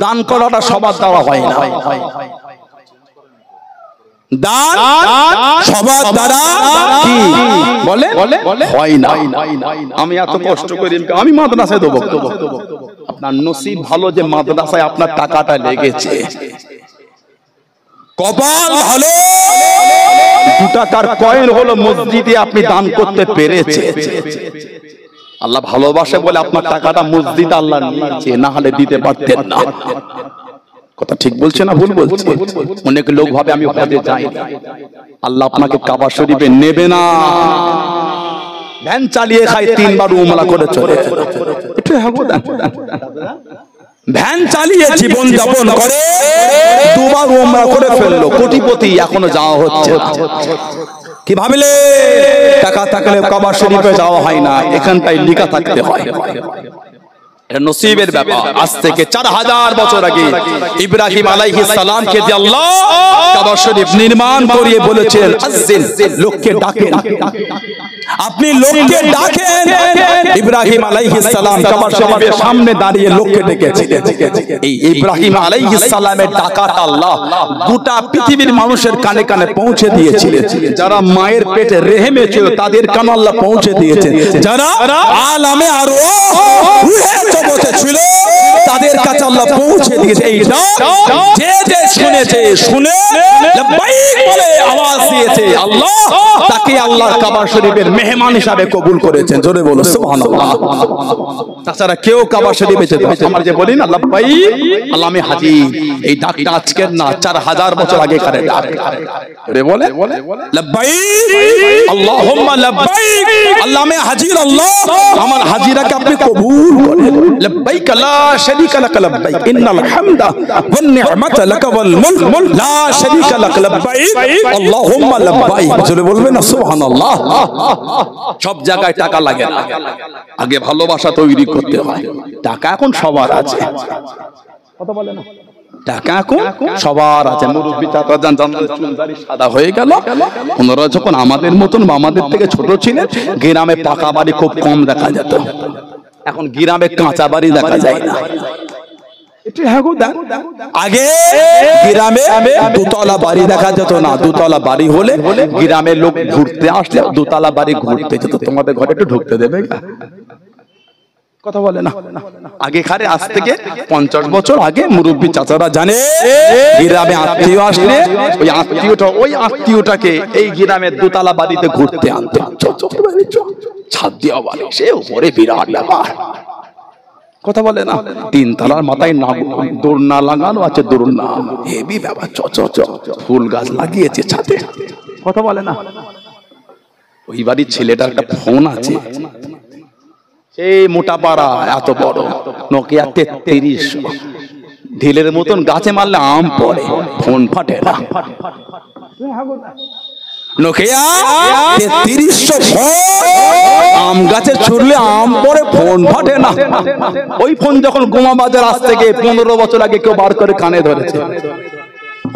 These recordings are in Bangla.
দান করাটা সবার দ্বারা হয় না, দান সবার দ্বারা কি বলে হয় না। আমি এত কষ্ট করি, আমি মাদ্রাসায় দেবো, আপনার নসিব ভালো যে মাদ্রাসায় আপনার টাকাটা লেগেছে, কপাল ভালো 2 টাকার কয়েন হলো মসজিদে আপনি দান করতে পেরেছে। আল্লাহ ভালোবাসে বলে আপনার টাকাটা মসজিদে আল্লাহ নিয়েছে, না হলে দিতে পারতেন না। কথা ঠিক বলছে না ভুল বলছে? অনেক লোক ভাবে আমি হজে যাই, আল্লাহ আপনাকে কাবা শরীফে নেবে না, ভ্যান চালিয়ে খাই 3 বার উমরা করে চলে, এটা হবে না। ভ্যান চালিয়ে জীবন যাপন করে 2 বার উমরা করে ফেললো, কোটিপতি, এখনো যাওয়া হচ্ছে। কি ভাবলে টাকা থাকলে কাবা শরীফে যাওয়া হয় না, এখানটাই লিখা থাকতে হয়। এটা নসিবের ব্যাপার। আজ থেকে 4000 বছর আগে ইব্রাহিম আলাইহিস সালামকে দিয়ে আল্লাহ কাবা শরীফ নির্মাণ করিয়ে বলেছেন, আযিন, লোককে ডাকেন, আপনি লোককে ডাকেন। ইব্রাহিম আলাইহিস সালাম কাবা শরীফের সামনে দাঁড়িয়ে লোককে ডেকেছিলেন। এই ইব্রাহিম আলাইহিস সালামের ডাকাটা আল্লাহ গোটা পৃথিবীর মানুষের কানে কানে পৌঁছে দিয়েছিলেন। যারা মায়ের পেটে রেহেমে ছিল তাদের কানে আল্লাহ পৌঁছে দিয়েছেন, যারা আলামে আরওয়াহ রূহে জগতে ছিল তাদের কাছে আল্লাহ পৌঁছে দিয়েছে। এই ডাক যে যে শুনেছে, শুনে লাব্বাইক বলে আওয়াজ দিয়েছে, আল্লাহ তাকে আল্লাহর কাবা শরীফের মেহমান হিসাবে কবুল করেছেন। জোরে বলো সুবহানাল্লাহ। তাছাড়া কেউ কাবা শরীফে যেতে, আমরা যে বলি না লাব্বাইক আল্লাহ আমি হাজির, এই ডাকটা আজকের না, 4000 বছর আগেকার ডাক। জোরে বলে লাব্বাইক আল্লাহুম্মা লাব্বাইক, আল্লাহ আমি হাজির, আল্লাহ আমার হাজিরাকে আপনি কবুল করেন। লাব্বাইক লা শারীকা লাক লাব্বাইক ইন্নাল হামদা ওয়ান নি'মাতা লাক ওয়াল মুলক লা শারীকা লাক লাব্বাইক আল্লাহুম্মা লাব্বাইক। জোরে বলবেন না সুবহানাল্লাহ। সব জায়গায় টাকা লাগে না, আগে ভালোবাসা তৈরি করতে হয়। টাকা এখন সবার আছে, কথা বলে না, টাকা এখন সবার আছে। মুরব্বি চাচা যান চুনদারি সাদা হয়ে গেল, ওনারা যখন আমাদের মতন বা আমাদের থেকে ছোট ছিলেন, গ্রামে পাকা বাড়ি খুব কম দেখা যেত, এখন গ্রামে কাঁচা বাড়ি দেখা যায় না। আগে গ্রামে 2 তলা বাড়ি দেখা যেত না, 2 তলা বাড়ি হলে গ্রামের লোক ঘুরতে আসলে 2 তলা বাড়ি ঘুরতে যেত। তোমাদের ঘরে একটু ঢুকতে দেবে? কথা বলে না। আগে খারে আজ থেকে 50 বছর আগে মুরব্বি চাচারা জানে, গ্রামে আত্মীয় আসলে ওই আত্মীয়টাকে এই গ্রামের 2 তলা বাড়িতে ঘুরতে আনতে, ছাদ দেওয়া বাড়ি, সে উপরে বিরাট ব্যাপার। কথা বলে না, 3 তলার মাথায় না দোলনা লাগানো আছে, দোলনা হেভি ব্যাপার, ফুল গাছ লাগিয়েছে ছাদে। কথা বলে না। ওই বাড়ির ছেলেটার একটা ফোন আছে, সেই মোটা পাড়া, এত বড় নোকিয়া 33, ঢিলের মতন গাছে মারলে আম পড়ে, ফোন ফাটে না। নোকিয়া 3300 ফোন, আম গাছে ছুড়লে আম পড়ে, ফোন ফাটে না। ওই ফোন যখন গোমা বাজার আজ থেকে 15 বছর আগে কেউ বার করে কানে ধরেছে,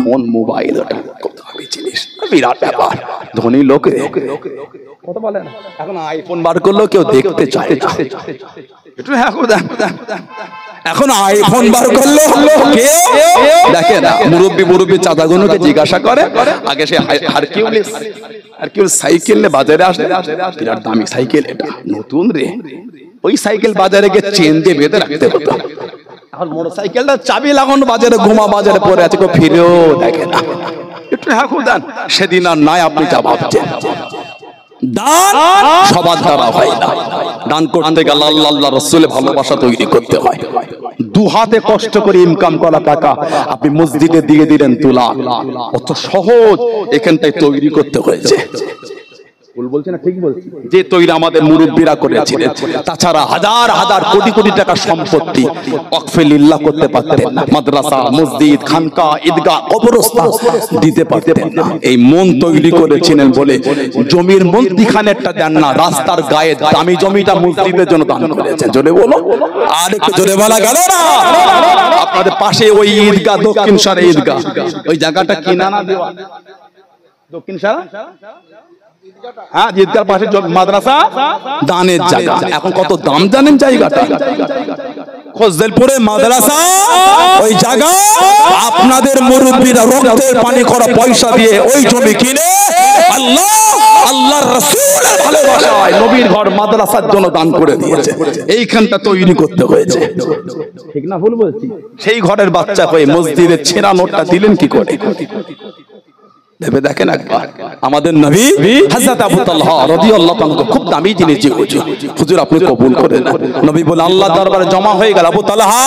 ফোন মোবাইল, ওটা কত দামি জিনিস, বিরাট ব্যাপার। ধনী লোক কথা বলে না, এখন আইফোন বার করলেও কেউ দেখতে চায় না। এখন আইফোন বার করলো কেউ দেখে না। মুরব্বি চাঁদাগুলোকে জিজ্ঞাসা করে, আগে সে হারকিউলিস সাইকেল নিয়ে বাজারে আসে, বিরাট দামি সাইকেল, এটা নতুন রে, ওই সাইকেল বাজারে গিয়ে চেন দিয়ে বেঁধে রাখতে হতো। এখন মোটরসাইকেলটা চাবি লাগানো বাজারে, গোমা বাজারে পড়ে আছে, কেউ ফিরেও দেখে না। একটু দেন, সেদিন আর নাই আপনি যা ভাবছেন। দান সবার দ্বারা হয় না, দান করতে গেলে আল্লাহ রাসূলের ভালোবাসা তৈরি করতে হয়। 2 হাতে কষ্ট করে ইনকাম করা টাকা আপনি মসজিদে দিয়ে দিলেন তুলা, অত সহজ এখানটাই তৈরি করতে হয়েছে। ভুল বলছি না ঠিক বলছি? যে তৈরি আমাদের মুরব্বীরা করেছিলেন। তাছাড়া হাজার হাজার কোটি কোটি টাকা সম্পত্তি ওয়াকফে লিল্লাহ করতে পারতেন না, মাদ্রাসা, মসজিদ, খানকা, ঈদগাহ, কবরস্থান দিতে পারতেন না। এই মন তৈরি করেছিলেন বলে জমির মন্দিখানেরটা দেন না, রাস্তার গায়ে দামি জমিটা মসজিদের জন্য দান করেছেন। জোরে বলো, আর একটু জোরে বলা গেল না? আপনাদের পাশে ওই ঈদগাহ, দক্ষিণ সারা ঈদগাহ, ওই জায়গাটা কিনা না দেওয়া, দক্ষিণ সারা, হ্যাঁ, ঈদগার পাশে মাদ্রাসা, দানের জায়গা। এখন কত দাম জানেন জায়গাটা? খোঁজদেলপুরে মাদ্রাসা ওই জায়গা আপনাদের মুরব্বীরা রক্তের পানি করা পয়সা দিয়ে ওই জমি কিনে আল্লাহ আল্লাহর রাসূলের ভালোবাসায় নবীর ঘর মাদ্রাসার জন্য দান করে দিয়েছে। এইখানটা তৈরি করতে হয়েছে, ঠিক না ভুল বলছি? সেই ঘরের বাচ্চা হয়ে মসজিদের ছেঁড়া নোটটা দিলেন কি করে? ভেবে দেখেন একবার। আমাদের নবী হযরত আবু তালহা রাদিয়াল্লাহু তাআলা খুব দামি জিনিস দিয়েছে, হুজুর আপনি কবুল করে নেন। নবী বলে আল্লাহ দরবারে জমা হয়ে গেল, আবু তালহা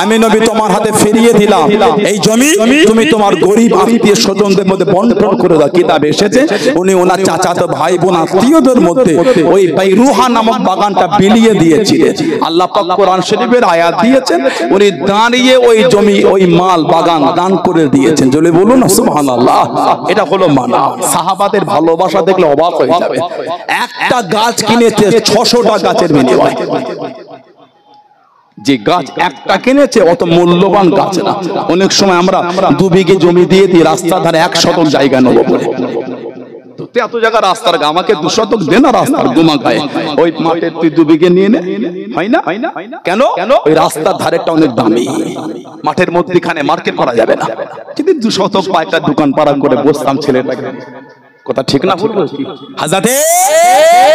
আমি নবী তোমার হাতে ফিরিয়ে দিলাম এই জমি, তুমি তোমার গরিব আত্মীয় স্বজনদের মধ্যে বন্টন করে দাও। কিতাব এসেছে উনি ওনার চাচাতো ভাই বোন আত্মীয়দের মধ্যে ওই বাইরুহা নামক বাগানটা বিলিয়ে দিয়েছিলেন। আল্লাহ পাক কোরআন শরীফের আয়াত দিয়েছেন, উনি দাঁড়িয়ে ওই জমি ওই মাল বাগান দান করে দিয়েছেন। জলে বলুন না সুবহানাল্লাহ। এটা হলো মানা। সাহাবাদের ভালোবাসা দেখলে অবাক হয়ে যাবে। একটা গাছ কিনেছে 600টা গাছের বিনিময়ে। যে গাছ একটা কিনেছে অত মূল্যবান গাছ না। অনেক সময় আমরা 2 বিঘে জমি দিয়ে দিই রাস্তার ধারে 1 শতক জায়গা নেবো বলে, এত জায়গা রাস্তার আমাকে 2 শতক দে না রাস্তার গুমা গায়ে, ওই মাঠের তুই 2 বিঘে নিয়ে নে, হয় না? কেন? ওই রাস্তার ধারেটা অনেক দামি, মাঠের মধ্যখানে মার্কেট করা যাবে না। কিন্তু 2 শতক বা একটা দোকান পাড়া করে বসতাম ছেলেটা, কথা ঠিক না ভুল বলছি? হযরতে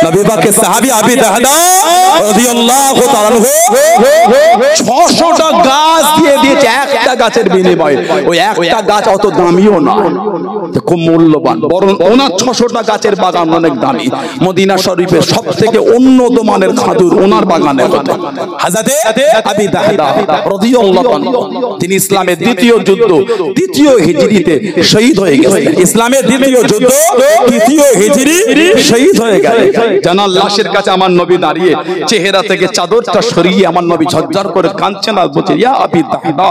নবী পাকের সাহাবী আবু দাহদা রাদিয়াল্লাহু তাআলা 600টা গাছ দিয়ে দিয়েছে একটা গাছের বিনিময়ে। ওই একটা গাছ অত দামিও না, খুব মূল্যবান, বরং ওনার 600টা গাছের বাগান অনেক দামি। মদিনা শরীফের সবথেকে উন্নত মানের খাজুর ওনার বাগানে হতো। হযরতে আবু দাহদা রাদিয়াল্লাহু তাআলা তিনি ইসলামের দ্বিতীয় যুদ্ধ 3য় হিজরিতে শহীদ হয়ে গেছেন। ইসলামের দ্বিতীয় যুদ্ধ 3য় হিজরি শহীদ হয়ে গেলেন। জানার লাশের কাছে আমার নবী দাঁড়িয়ে চেহারা থেকে চাদরটা সরিয়ে আমার নবী ঝরঝর করে কাঁদছেন আর বলছে, ইয়া আবি দাহদা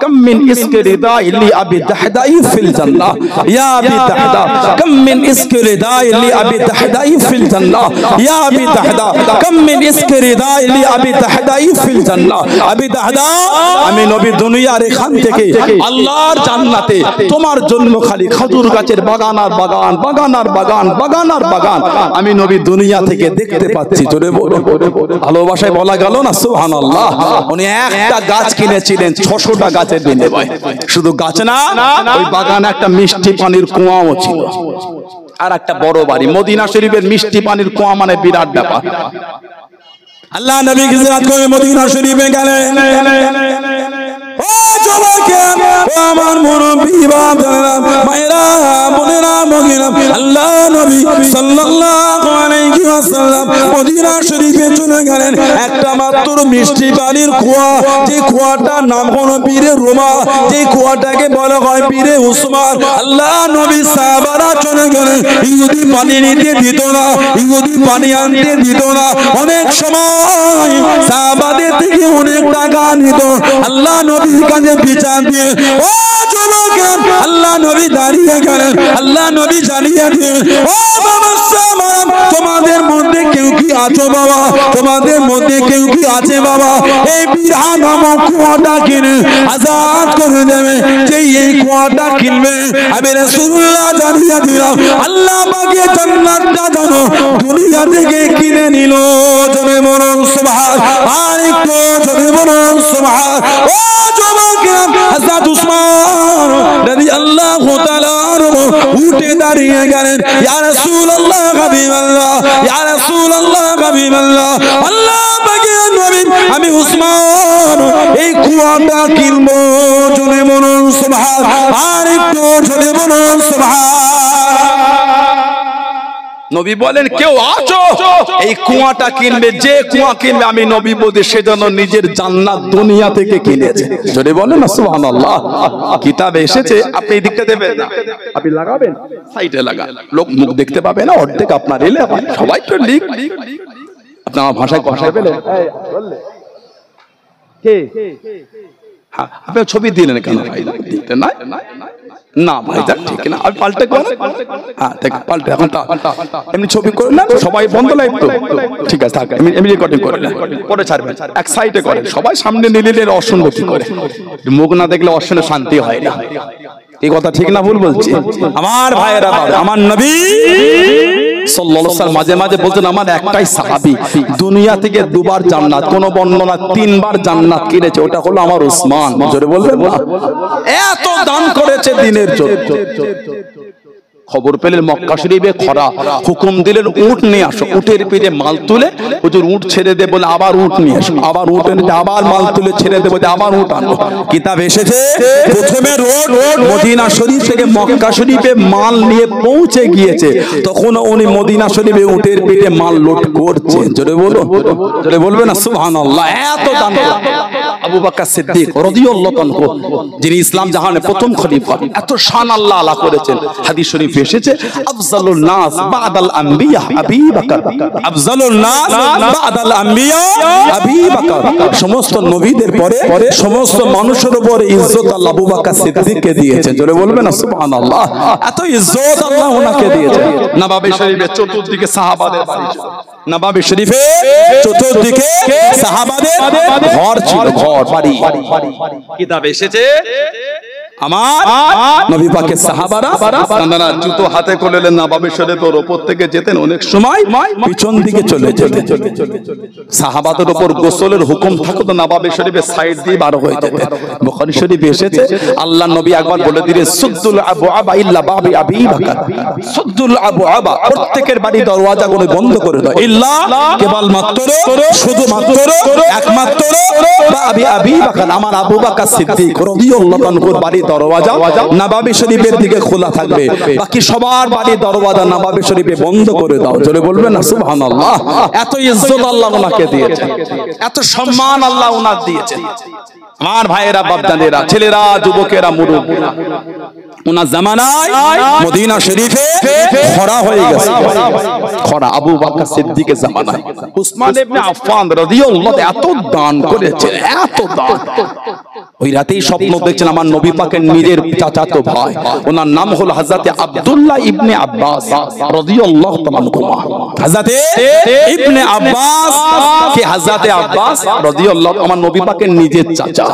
কাম মিন ইসকি রিদা ইল্লি আবি দাহদাই ফিল জান্নাহ, ইয়া আবি দাহদা কাম মিন ইসকি রিদা ইল্লি আবি দাহদাই ফিল জান্নাহ, ইয়া আবি দাহদা কাম মিন ইসকি রিদা ইল্লি আবি দাহদাই ফিল জান্নাহ। আবি দাহদা আমি নবী দুনিয়ার এখান থেকে আল্লাহর জান্নাতে তোমার জন্য খালি খেজুর গাছের বাগান আর বাগান, বাগান আর বাগান, বাগান আর বাগান আমি নবী দুনিয়া থেকে দেখতে পাচ্ছি। জোরে বলো, ভালোবাসায় বলা গেল না সুবহানাল্লাহ। উনি একটা গাছ কিনেছিলেন 600টা গাছের বিনিময়ে। শুধু গাছ না, ওই বাগানে একটা মিষ্টি পানির কুয়াও ছিল আর একটা বড় বাড়ি। মদিনা শরীফের মিষ্টি পানির কুয়া মানে বিরাট ব্যাপার। আল্লাহ নবী হিজরত করে মদিনা শরীফে গেলেন। ও যুবকে, ও আমার মুরব্বি বাবারা, মায়েরা, বোনেরা, মহিলা, আল্লাহ নবী সাল্লাল্লাহু আলাইহি ওয়াসাল্লাম মদিনা শরীফে চলে গেলেন। একটা মাত্র মিষ্টি পানির কুয়া, যে কুয়াটার নাম হলো পীরে রুমা, যে কুয়াটাকে বলা হয় পীরে উসমান। আল্লাহ নবী সাহাবারা চলে গেলেন। ইহুদি পানি নিতে দিত না, ইহুদি পানি আনতে দিত না। অনেক সময় সাহাবাদের থেকে অনেক টাকা নিত। আল্লাহ নবীর কাছে বিচার দিয়ে, ও যুবক, আল্লাহ নবী দাঁড়িয়ে গেলেন। আল্লাহ নবী জানিয়ে দিলেন, ও বাবা সাহাব, তোমাদের মধ্যে কেউ কি আছো বাবা? তোমাদের মধ্যে কেউ কি আছে বাবা? এই বিরহা নামক কুয়াটা কিনে আজাদ করে দেবে। যে এই কুয়াটা কিনবে আমি রাসূলুল্লাহ জানিয়ে দিলাম আল্লাহ পাকে জান্নাতটা জানো দুনিয়া থেকে কিনে নিল। জোরে বলুন সুবহান, আর একটু জোরে বলুন সুবহান। ও যুবক, হযরত উসমান রাদিয়াল্লাহু তাআলা উঠে দাঁড়িয়ে গেলেন। ইয়া রাসূলুল্লাহ হাবিবাল্লাহ, ইয়া রাসূলুল্লাহ হাবিবাল্লাহ, আল্লাহ পাকের নবী আমি উসমান এই কুয়াটা কিনবো। জোরে বলুন সুবহান, আর একটু জোরে বলুন সুবহান। নবী বলেন, কেউ আছো এই কুয়াটা কিনবে, যে কুয়া কিনবে আমি নবী বলতে সেজন্য নিজের জান্নাত দুনিয়া থেকে কিনেছে। জোরে বলেন না সুবহানাল্লাহ। কিতাবে এসেছে, আপনি এই দিকটা দেবেন না, আপনি লাগাবেন সাইডে লাগা, লোক মুখ দেখতে পাবে না, অর্ধেক আপনার এলে সবাই তো লিখ আপনার ভাষায় ভাষায় পেলেন কে আপনি ছবি দিলেন কেন ভাই? দিতে না না ভাই, ঠিক না, আর পাল্টে করেন। হ্যাঁ পাল্টে, এখন এমনি ছবি করে না, সবাই বন্ধ লাইভ তো, ঠিক আছে থাক, এমনি রেকর্ডিং করে না, পরে ছাড়বেন, এক সাইডে করেন। সবাই সামনে নিলে অসুন্দর কি করে, মুখ না দেখলে অসুন্দর শান্তি হয় না। এই কথা ঠিক না ভুল বলছি? আমার ভাইয়েরা, আমার নবী সাল্লাল্লাহু আলাইহি ওয়াসাল্লাম মাঝে মাঝে বলতেন আমার একটাই সাহাবী দুনিয়া থেকে দুবার জান্নাত, কোন বর্ণনা তিনবার জান্নাত কিনেছে, ওটা হলো আমার উসমান। জোরে বলবেন না? এত দান করেছে দিনের জন্য। খবর পেলেন মক্কা শরীফে খরা, হুকুম দিলেন উট নিয়ে আসো। উটের পিঠে মাল তুলে হুজুর উট ছেড়ে দে বলে আবার উট নিয়ে আসো, আবার উট এনে আবার মাল তুলে ছেড়ে দে বলে আবার উট আনো। কিতাব এসেছে প্রথমে রোড মদিনা শরীফ থেকে মক্কা শরীফে মাল নিয়ে পৌঁছে গিয়েছে, তখন উনি মদিনা শরীফে উটের পিঠে মাল লোড করছে। জোরে বলো, জোরে বলবে না সুবহানাল্লাহ। এত দান আবু বকর সিদ্দিক রাদিয়াল্লাহু আনহু, যিনি ইসলাম জাহানের প্রথম খলিফা, এত শান আল্লাহ আলা করেছেন। হাদিস শরীফ এসেছে আফজালুন নাস বাদাল আম্বিয়া আবু বকর, আফজালুন নাস বাদাল আম্বিয়া আবু বকর। সমস্ত নবীদের পরে সমস্ত মানুষের উপরে ইজ্জত আল্লাহ আবু বকর সিদ্দিককে দিয়েছেন। জোরে বলবেন না সুবহানাল্লাহ। এত ইজ্জত আল্লাহ ওনাকে দিয়েছেন। নববী শরীফের চতুর্দিকে সাহাবাদের বাড়ি, নববী শরীফে চতুর্দিকে সাহাবাদের ঘর ছিল, ঘর বাড়ি। কিতাব এসেছে আমার নবী পাকের সাহাবারা তারা জুতো হাতে করে নববী শরীফের উপর থেকে যেতেন, অনেক সময় পিছন দিকে চলে যেতেন। সাহাবাদের উপর গোসলের হুকুম থাকতো, নববী শরীফের সাইড দিয়ে বার হয়ে যেতেন। বুখারী শরীফে এসেছে আল্লাহ নবী একবার বলে দিলেন সুদ্দুল আবওয়াবা ইল্লা বাবি আবি বকর, সুদ্দুল আবওয়াবা প্রত্যেকের বাড়ি দরওয়াজাগুলো বন্ধ করে দাও, ইল্লা কেবল মাত্র শুধুমাত্র একমাত্র বাবি আবি বকর আমার আবু বকর সিদ্দিক রাদিয়াল্লাহু আনহুর বাড়ি দরওয়াজা নববী শরীফের দিকে খোলা থাকবে, বাকি সবার বাড়ি দরওয়াজা নববী শরীফে বন্ধ করে দাও। জোরে বলবেন না সুবহানাল্লাহ। এত ইজ্জত আল্লাহ ওনাকে দিয়েছেন, এত সম্মান আল্লাহ ওনাকে দিয়েছেন। আমার ভাইয়েরা, বাপজানেরা, ছেলেরা, যুবকেরা, মুরব্বীরা, ওনার জামানায় মদিনা শরীফে খরা হয়ে গেছে। খরা আবু বকর সিদ্দিকের জামানায় উসমান ইবনে আফফান রাদিয়াল্লাহু এত দান করেছেন, এত দান। ওই রাতেই স্বপ্ন দেখছেন আমার নবী পাকের নিজের চাচাতো ভাই, ওনার নাম হলো হযরত আব্দুল্লাহ ইবনে আব্বাস রাদিয়াল্লাহু তাআলা আনহু। হযরত ইবনে আব্বাস কে হযরত আব্বাস রাদিয়াল্লাহু আমার নবী পাকের নিজের চাচা,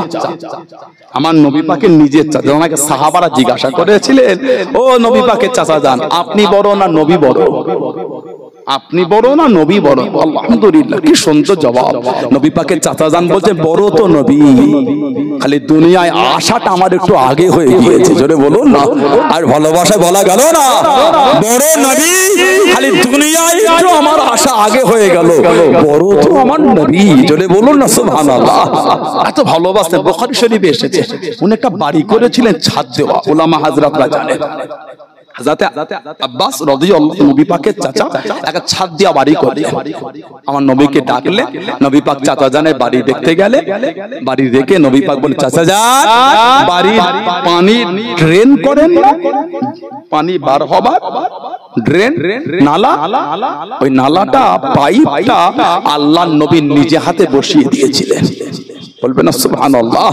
আমার নবী পাকের নিজের চাচা। ওনাকে সাহাবারা জিজ্ঞাসা করেছিলেন ও নবী পাকের চাচা যান, আপনি বড় না নবী বড়? আপনি বড় না নবী বড়? আলহামদুলিল্লাহ, কি সুন্দর জবাব। নবী পাকের চাচা যান বলছে বড় তো নবী, খালি দুনিয়ায় আশাটা আমার একটু আগে হয়ে গিয়েছে। জোরে বলুন না, আর ভালোবাসা বলা গেল না, বড় নবী, খালি দুনিয়ায় একটু আমার আশা আগে হয়ে গেল, বড় তো আমার নবী। জোরে বলুন না সুবহানাল্লাহ। এত ভালোবাসতেন। বুখারী শরীফে এসেছে উনি একটা বাড়ি করেছিলেন ছাদ দেওয়া, উলামা হাজরাতরা জানেন। হযরত আব্বাস রাদিয়াল্লাহু নবী পাকের চাচা একটা ছাদ দেওয়া বাড়ি করলেন। আমার নবীকে ডাকলে নবী পাক চাচা জানের বাড়ি দেখতে গেলে, বাড়ি দেখে নবী পাক বলে চাচা যান বাড়ির পানি ড্রেন করেন না, পানি বার হবার ড্রেন নালা, ওই নালাটা পাইপটা আল্লাহর নবী নিজে হাতে বসিয়ে দিয়েছিলেন। বলবেন না সুবহানাল্লাহ।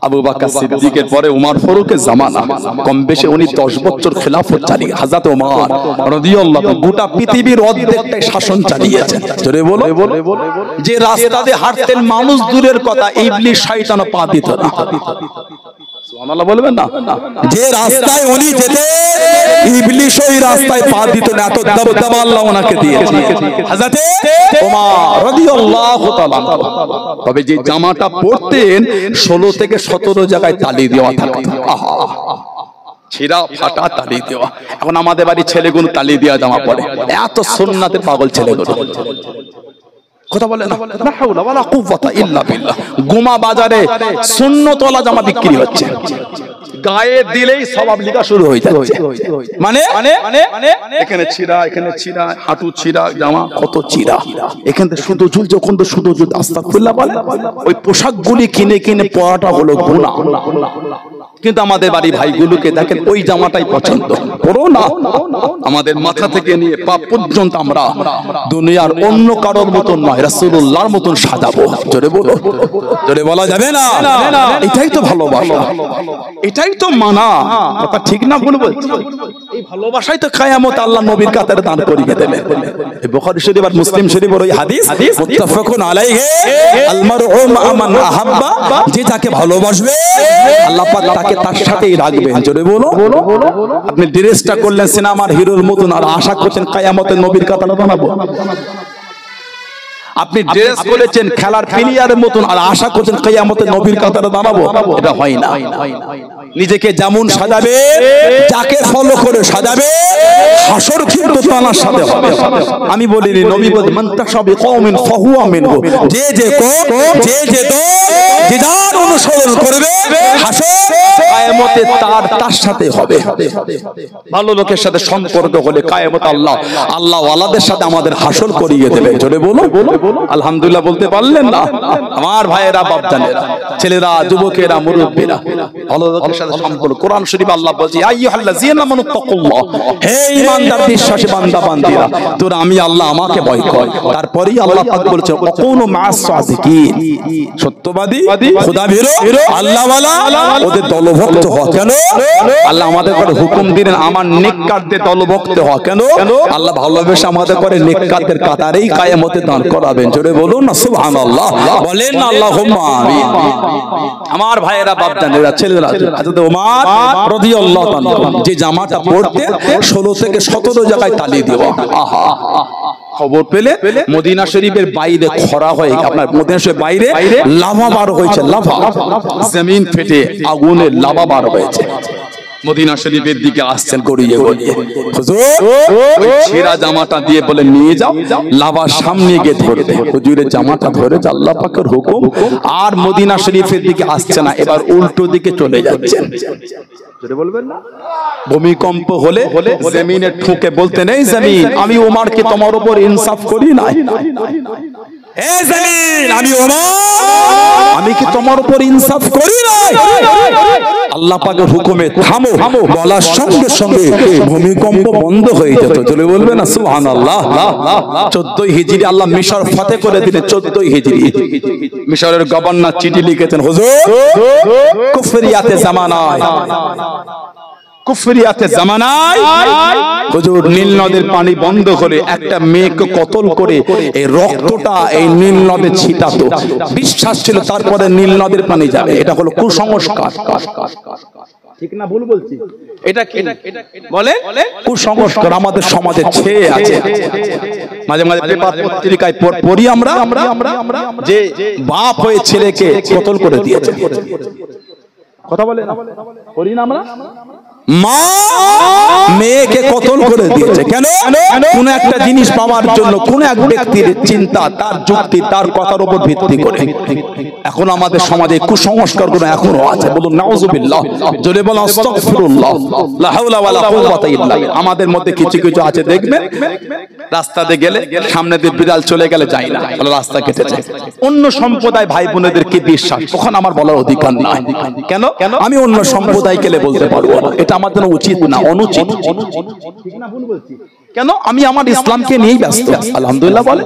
আবু বকর সিদ্দিকের পরে উমর ফারুকের জামানা, কম বেশি উনি 10 বছর খেলাফত চালিয়ে হযরত ওমর রাদিয়াল্লাহু গোটা পৃথিবীর অর্ধেকটাই শাসন চালিয়েছেন। জোরে বলো, যে রাস্তা দিয়ে হাঁটতেন মানুষ দূরের কথা, ইবলিস শয়তানও পা দিত না। সুবহানাল্লাহ বলবেন না। যে রাস্তায় উনি যেতেন ইবলিস ওই রাস্তায় পা দিত না, এত দবদবা আল্লাহ ওনাকে দিয়েছেন হযরত ওমর রাদিয়াল্লাহু তাআলা। তবে যে জামাটা পরতেন 16 থেকে 17 জায়গায় তালি দেওয়া থাকতো, আহা ছিড়া ফাটা তালি দেওয়া। এখন আমাদের বাড়ি ছেলেগুলো তালি দেওয়া জামা পরে, এত সুন্নাতের পাগল ছেলেগুলো। কথা বলে না, লা হাওলা ওয়ালা কুওয়াতা ইল্লা বিল্লাহ। গোমা বাজারে সুন্নতওয়ালা জামা বিক্রি হচ্ছে, গায়ে দিলেই সওয়াব লেখা শুরু হয়ে যাচ্ছে। মানে এখানে ছিড়া, এখানে ছিড়া, হাঁটু ছিড়া, জামা কত ছিড়া, এখান থেকে শুধু ঝুলছে, ওখান থেকে শুধু ঝুলছে। আস্তাগফিরুল্লাহ বলে। ওই পোশাকগুলি কিনে কিনে পরাটা হলো গুনাহ। কিন্তু আমাদের বাড়ি ভাইগুলোকে দেখেন ওই জামাটাই পছন্দ করো না। আমাদের মাথা থেকে নিয়ে পা পর্যন্ত আমরা দুনিয়ার অন্য কারোর মতন নয়, রাসূলুল্লাহর মতন সাজাবো। জোরে বলো, জোরে বলা যাবে না। এটাই তো ভালোবাসা, এটাই এটাই তো মানা, কথা ঠিক না ভুল বলছি? এই ভালোবাসাই তো কিয়ামত আল্লাহ নবীর কাতারে দান করিয়ে দেবে। এই বুখারী শরীফ আর মুসলিম শরীফের ওই হাদিস মুত্তাফাকুন আলাইহি, আল মারউ মা মান আহাব্বা, যে যাকে ভালোবাসবে আল্লাহ পাক তাকে তার সাথেই রাখবেন। জোরে বলো। আপনি ড্রেসটা করলেন সিনেমার হিরোর মতন আর আশা করছেন কিয়ামতে নবীর কাতারে বানাবো। আপনি ড্রেস করেছেন খেলার প্লেয়ারের মতন আর আশা করছেন কিয়ামতে নবীর কাতারে দাঁড়াবো, এটা হয় না। নিজেকে যেমন সাজাবে, যাকে ফলো করে সাজাবে, হাসর কিন্তু তার সাথে হবে। আমি বলিনি, নবী বলেন মান তাশাবি কওমিন ফাহুয়া মিনহু, যে যে কওম, যে যে দল, যে যার অনুসরণ করবে হাসর কিয়ামতে তার সাথে হবে। ভালো লোকের সাথে সম্পর্ক হলে কিয়ামত আল্লাহ ওয়ালাদের সাথে আমাদের হাসর করিয়ে দেবে। জোরে বলো আলহামদুলিল্লাহ। বলতে পারলেন না? আমার ভাইয়েরা, বাপজানেরা, ছেলেরা, যুবকেরা, মুরব্বীরা, ভালো লোকের সাথে সম্পর্ক। কোরআন শরীফ আল্লাহ বলছে আইয়ুহাল্লাযীনা আমানু তাকুল্লাহ, হে ঈমানদার বিশ্বাসী বান্দা বান্দীরা, তোরা আমি আল্লাহ আমাকে ভয় কর। তারপরেই আল্লাহ পাক বলছে ওয়াকুনু মা'আস সাদিকিন, সত্যবাদী, খোদাভীরু, আল্লাহওয়ালা ওদের দলভুক্ত হও। কেন? আল্লাহ আমাদের করে হুকুম দিলেন আমার নেককারদের দলভুক্ত হও। কেন? আল্লাহ ভালোবেসে আমাদের করে নেককারদের কাতারেই কিয়ামতে দান করাবেন। জোরে বলুন না সুবহানাল্লাহ, বলেন না আল্লাহুম্মা আমিন। আমার ভাইয়েরা, বাপজানেরা, ছেলেরা, হযরত ওমর রাদিয়াল্লাহু তাআলা যে জামাটা পরতে 16 থেকে 17 জায়গায় তালি দেওয়া, আহা খবর পেলে মদিনা শরীফের বাইরে খরা হয়ে, আপনার মদিনা শরীফের বাইরে লাভা বার হয়েছে, লাভা, জমিন ফেটে আগুনের লাভা বার হয়েছে। মদিনা শরীফের দিকে আসছেন গড়িয়ে গড়িয়ে, হুজুর ওই ছেঁড়া জামাটা দিয়ে বলে নিয়ে যাও, লাভার সামনে গিয়ে ধরবে। হুজুরের জামাটা ধরে আল্লাহ পাকের হুকুম, আর মদিনা শরীফের দিকে আসছে না, এবার উল্টো দিকে চলে যাচ্ছেন। বলবেন না ভূমিকম্প হলে জমিনে ঠুকে বলতে নেই জমিন আমি ওমরকে তোমার উপর ইনসাফ করি নাই, হে জমিন আমি ওমর, আমি কি তোমার উপর ইনসাফ করি নাই? আল্লাহ পাকের হুকুমে থামো, বলার সঙ্গে সঙ্গে ভূমিকম্প বন্ধ হয়ে যেত। চলে বলবে না সুবহানাল্লাহ। 14 হিজরি আল্লাহ মিশর ফাতে করে দিলেন। 14 হিজরি মিশরের গভর্নর চিঠি লিখেছেন, হুজুর কুফরিয়াতে জামানায়, কুফরিয়াতে জামানায় হুজুর নীল নদের পানি বন্ধ করে একটা মেয়েকে কতল করে এই রক্তটা এই নীল নদে ছিটাতো। বিশ্বাস ছিল তারপরে নীল নদের পানি যাবে। এটা হলো কুসংস্কার। ঠিক না ভুল বলছি? এটা কি বলে? কুসংস্কার আমাদের সমাজে ছেয়ে আছে। মাঝে মাঝে পেপার পত্রিকায় পড়ি আমরা যে বাপ হয়ে ছেলেকে কতল করে দিয়েছে। কথা বলে না, পড়ি না আমরা? মা মেয়েকে কতল করে দিয়েছে। কেন? কোন একটা জিনিস পাওয়ার জন্য কোন এক ব্যক্তির চিন্তা, তার যুক্তি, তার কথার উপর ভিত্তি করে। এখন আমাদের সমাজে কুসংস্কার গুলো এখনো আছে। বলুন নাউজুবিল্লাহ, জোরে বলুন আস্তাগফিরুল্লাহ, লা হাওলা ওয়ালা কুওয়াতা ইল্লা বিল্লাহ। আমাদের মধ্যে কিছু কিছু আছে, দেখবেন রাস্তাতে গেলে সামনে দিয়ে বিড়াল চলে গেলে যাই না, রাস্তা কেটে যায়। অন্য সম্প্রদায় ভাই বোনেদের কি বিশ্বাস, তখন আমার বলার অধিকার নাই। কেন? আমি অন্য সম্প্রদায় গেলে বলতে পারবো না, এটা আমার জন্য উচিত না, অনুচিত। কেন? আমি আমার ইসলামকে নিয়েই ব্যস্ত। আলহামদুলিল্লাহ বলে,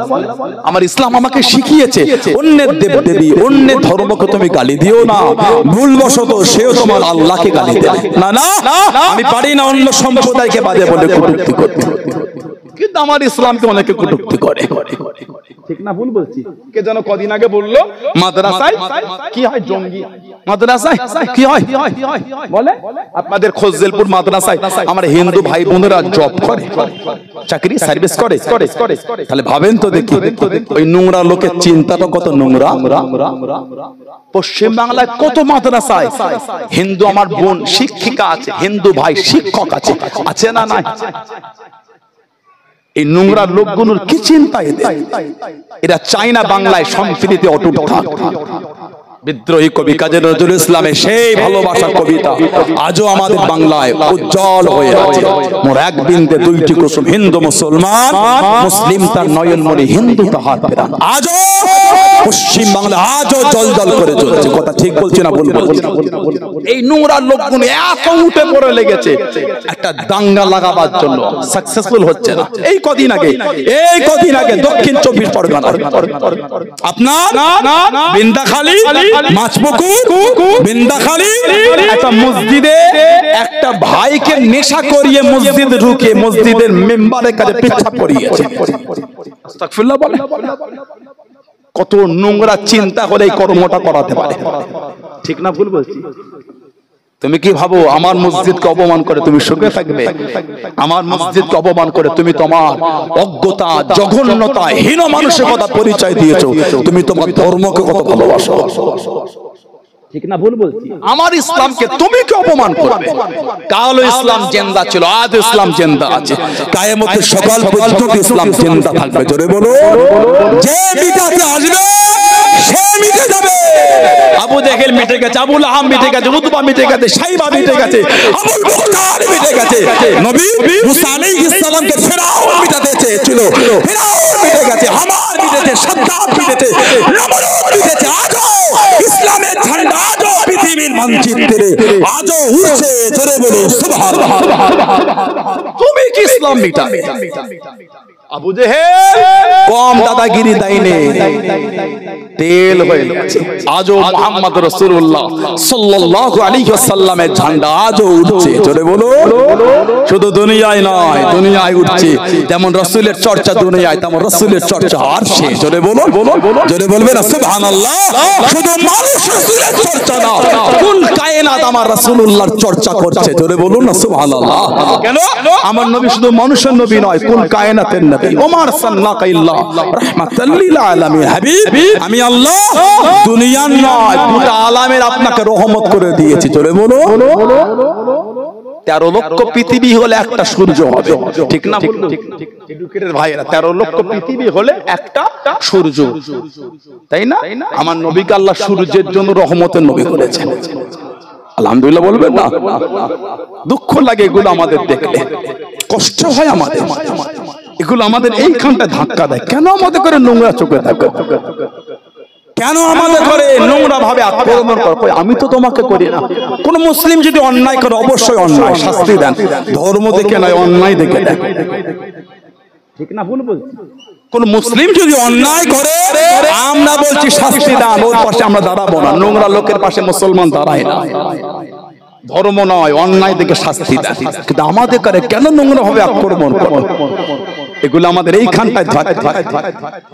আমার ইসলাম আমাকে শিখিয়েছে অন্যের দেবদেবী, অন্যের ধর্মকে তুমি গালি দিও না, ভুলবশত সেও তোমার আল্লাহকে গালি দেয় না। না, আমি পারি না অন্য সম্প্রদায়কে বাজে বলে কটূক্তি করতে, কিন্তু আমার ইসলামকে অনেকে কটূক্তি করে। ঠিক না ভুল বলছি? কে যেন কদিন আগে বললো মাদ্রাসায় কি হয়, জঙ্গি মাদ্রাসায় কি হয় বলে, আপনাদের খোঁজদেলপুর মাদ্রাসায় আমার হিন্দু ভাই বোনেরা জব করে, চাকরি সার্ভিস করে। তাহলে ভাবেন তো দেখি ওই নোংরা লোকের চিন্তাটা কত নোংরা। পশ্চিম বাংলায় কত মাদ্রাসায় হিন্দু আমার বোন শিক্ষিকা আছে, হিন্দু ভাই শিক্ষক আছে, আছে না নাই? এই নোংরা লোকগুলোর কি চিন্তা এদের? এরা চায় না বাংলায় সম্প্রীতি অটুট থাক। বিদ্রোহী কবি কাজী নজরুল ইসলামের সেই ভালোবাসার কবিতা আজও আমাদের বাংলায় উজ্জ্বল হয়ে আছে। মোর এক বিন্দে দুইটি কুসুম, হিন্দু মুসলমান, মুসলিম তার নয়ন মনি, হিন্দু তাহার প্রাণ। আজও পশ্চিম বাংলা আজও জলজল করে চলছে। কথা ঠিক বলছি না ভুল বলছি? এই নোংরা লোকগুলো এত উঠে পড়ে লেগেছে একটা দাঙ্গা লাগাবার জন্য, সাকসেসফুল হচ্ছে না। এই কদিন আগে দক্ষিণ 24 পরগনা আপনার বিন্দাখালী মাছপুকুর বিন্দাখালী একটা মসজিদে একটা ভাইকে নেশা করিয়ে মসজিদে ঢুকে মসজিদের মেম্বারের কাছে পেচ্ছাপ করিয়েছে। আস্তাগফিরুল্লাহ বলে। কত নোংরা চিন্তা করে এই কর্মটা করাতে পারে? ঠিক না ভুল বলছি? তুমি কি ভাবো আমার মসজিদকে অপমান করে তুমি সুখে থাকবে? আমার মসজিদকে অপমান করে তুমি তোমার অজ্ঞতা, জঘন্যতা, হীন মানসিকতা পরিচয় দিয়েছো। তুমি তোমার ধর্মকে কত ভালোবাসো? ঠিক না ভুল বলছি? আমার ইসলামকে তুমি কি অপমান করবে? কালও ইসলাম জিন্দা ছিল, আজ ইসলাম জিন্দা আছে, কিয়ামতের সকাল পর্যন্ত ইসলাম জিন্দা থাকবে। জোরে বলো। যে মিটাতে আসবে সে মিটে যাবে। আবু জেহেল মিটে গেছে, আবু লাহাব মিটে গেছে, উতবা মিটে গেছে, সাইবা মিটে গেছে, আবুল মুখতার মিটে গেছে। নবী মুসা আলাইহিস সালামকে ফেরাউন মিটাতে চেয়েছিল, ফেরাউন মিটে গেছে, হামান মিটেছে, সাদ্দাত মিটেছে, নমরুদ মিটেছে। আজও ইসলামের ঝান্ডা আজও পৃথিবীর মানচিত্রে আজও উঠছে। জোরে বলো সুবহানাল্লাহ। তুমি কি ইসলাম মিটাবে? আবু জেহেল কম দাদাগিরি দেয়নি, তেল হয়ে গেছে। আজও মুহাম্মদ রাসূলুল্লাহ সাল্লাল্লাহু আলাইহি ওয়াসাল্লামের ঝান্ডা আজও উঠছে। জোরে বলো। শুধু দুনিয়ায় নয়, দুনিয়ায় উঠছে। যেমন রাসূলের চর্চা দুনিয়ায়, তেমন রাসূলের চর্চা আরশে। জোরে বলো। জোরে বলবে না সুবহানাল্লাহ। শুধু মানুষ রাসূলের চর্চা না, কুল কায়নাত আমার রাসূলুল্লাহর চর্চা করছে। জোরে বলুন না সুবহানাল্লাহ। কেন? আমার নবী শুধু মানুষের নবী নয়, কুল কায়নাতের নবী। ওমর সাল্লাল্লাহু ইল্লা রাহমাতাল লিল আলামিন। হাবিব আমি আল্লাহ দুনিয়ার নয় গোটা আলামের আপনাকে রহমত করে দিয়েছি। জোরে বলো। 13 লক্ষ পৃথিবী হলে একটা সূর্য হবে। ঠিক না? এডুকেটেড ভাইরা, 13 লক্ষ পৃথিবী হলে একটা সূর্য, তাই না? আমার নবীকে আল্লাহ সূর্যের জন্য রহমতের নবী করেছেন। আলহামদুলিল্লাহ বলবেন না? দুঃখ লাগে এগুলো আমাদের দেখলে, কষ্ট হয় আমাদের। এগুলো আমাদের এইখানটা ধাক্কা দেয়। কেন আমাদের করে নোংরা চোখে থাকে? কেন আমাদের করে নোংরা ভাবে আক্রমণ করে? আমি তো তোমাকে করি না। কোন মুসলিম যদি অন্যায় করে অবশ্যই অন্যায় শাস্তি দেন, ধর্ম দেখে নয়, অন্যায় দেখে দেন। ঠিক না ভুল বলছি? কোন মুসলিম যদি অন্যায় করে আমরা বলছি শাস্তি দেন, ওর পাশে আমরা দাঁড়াবো না। নোংরা লোকের পাশে মুসলমান দাঁড়ায় না। ধর্ম নয়, অন্যায় দেখে শাস্তি দেন। কিন্তু আমাদের করে কেন নোংরা ভাবে আক্রমণ করে? এগুলো আমাদের এইখানটায়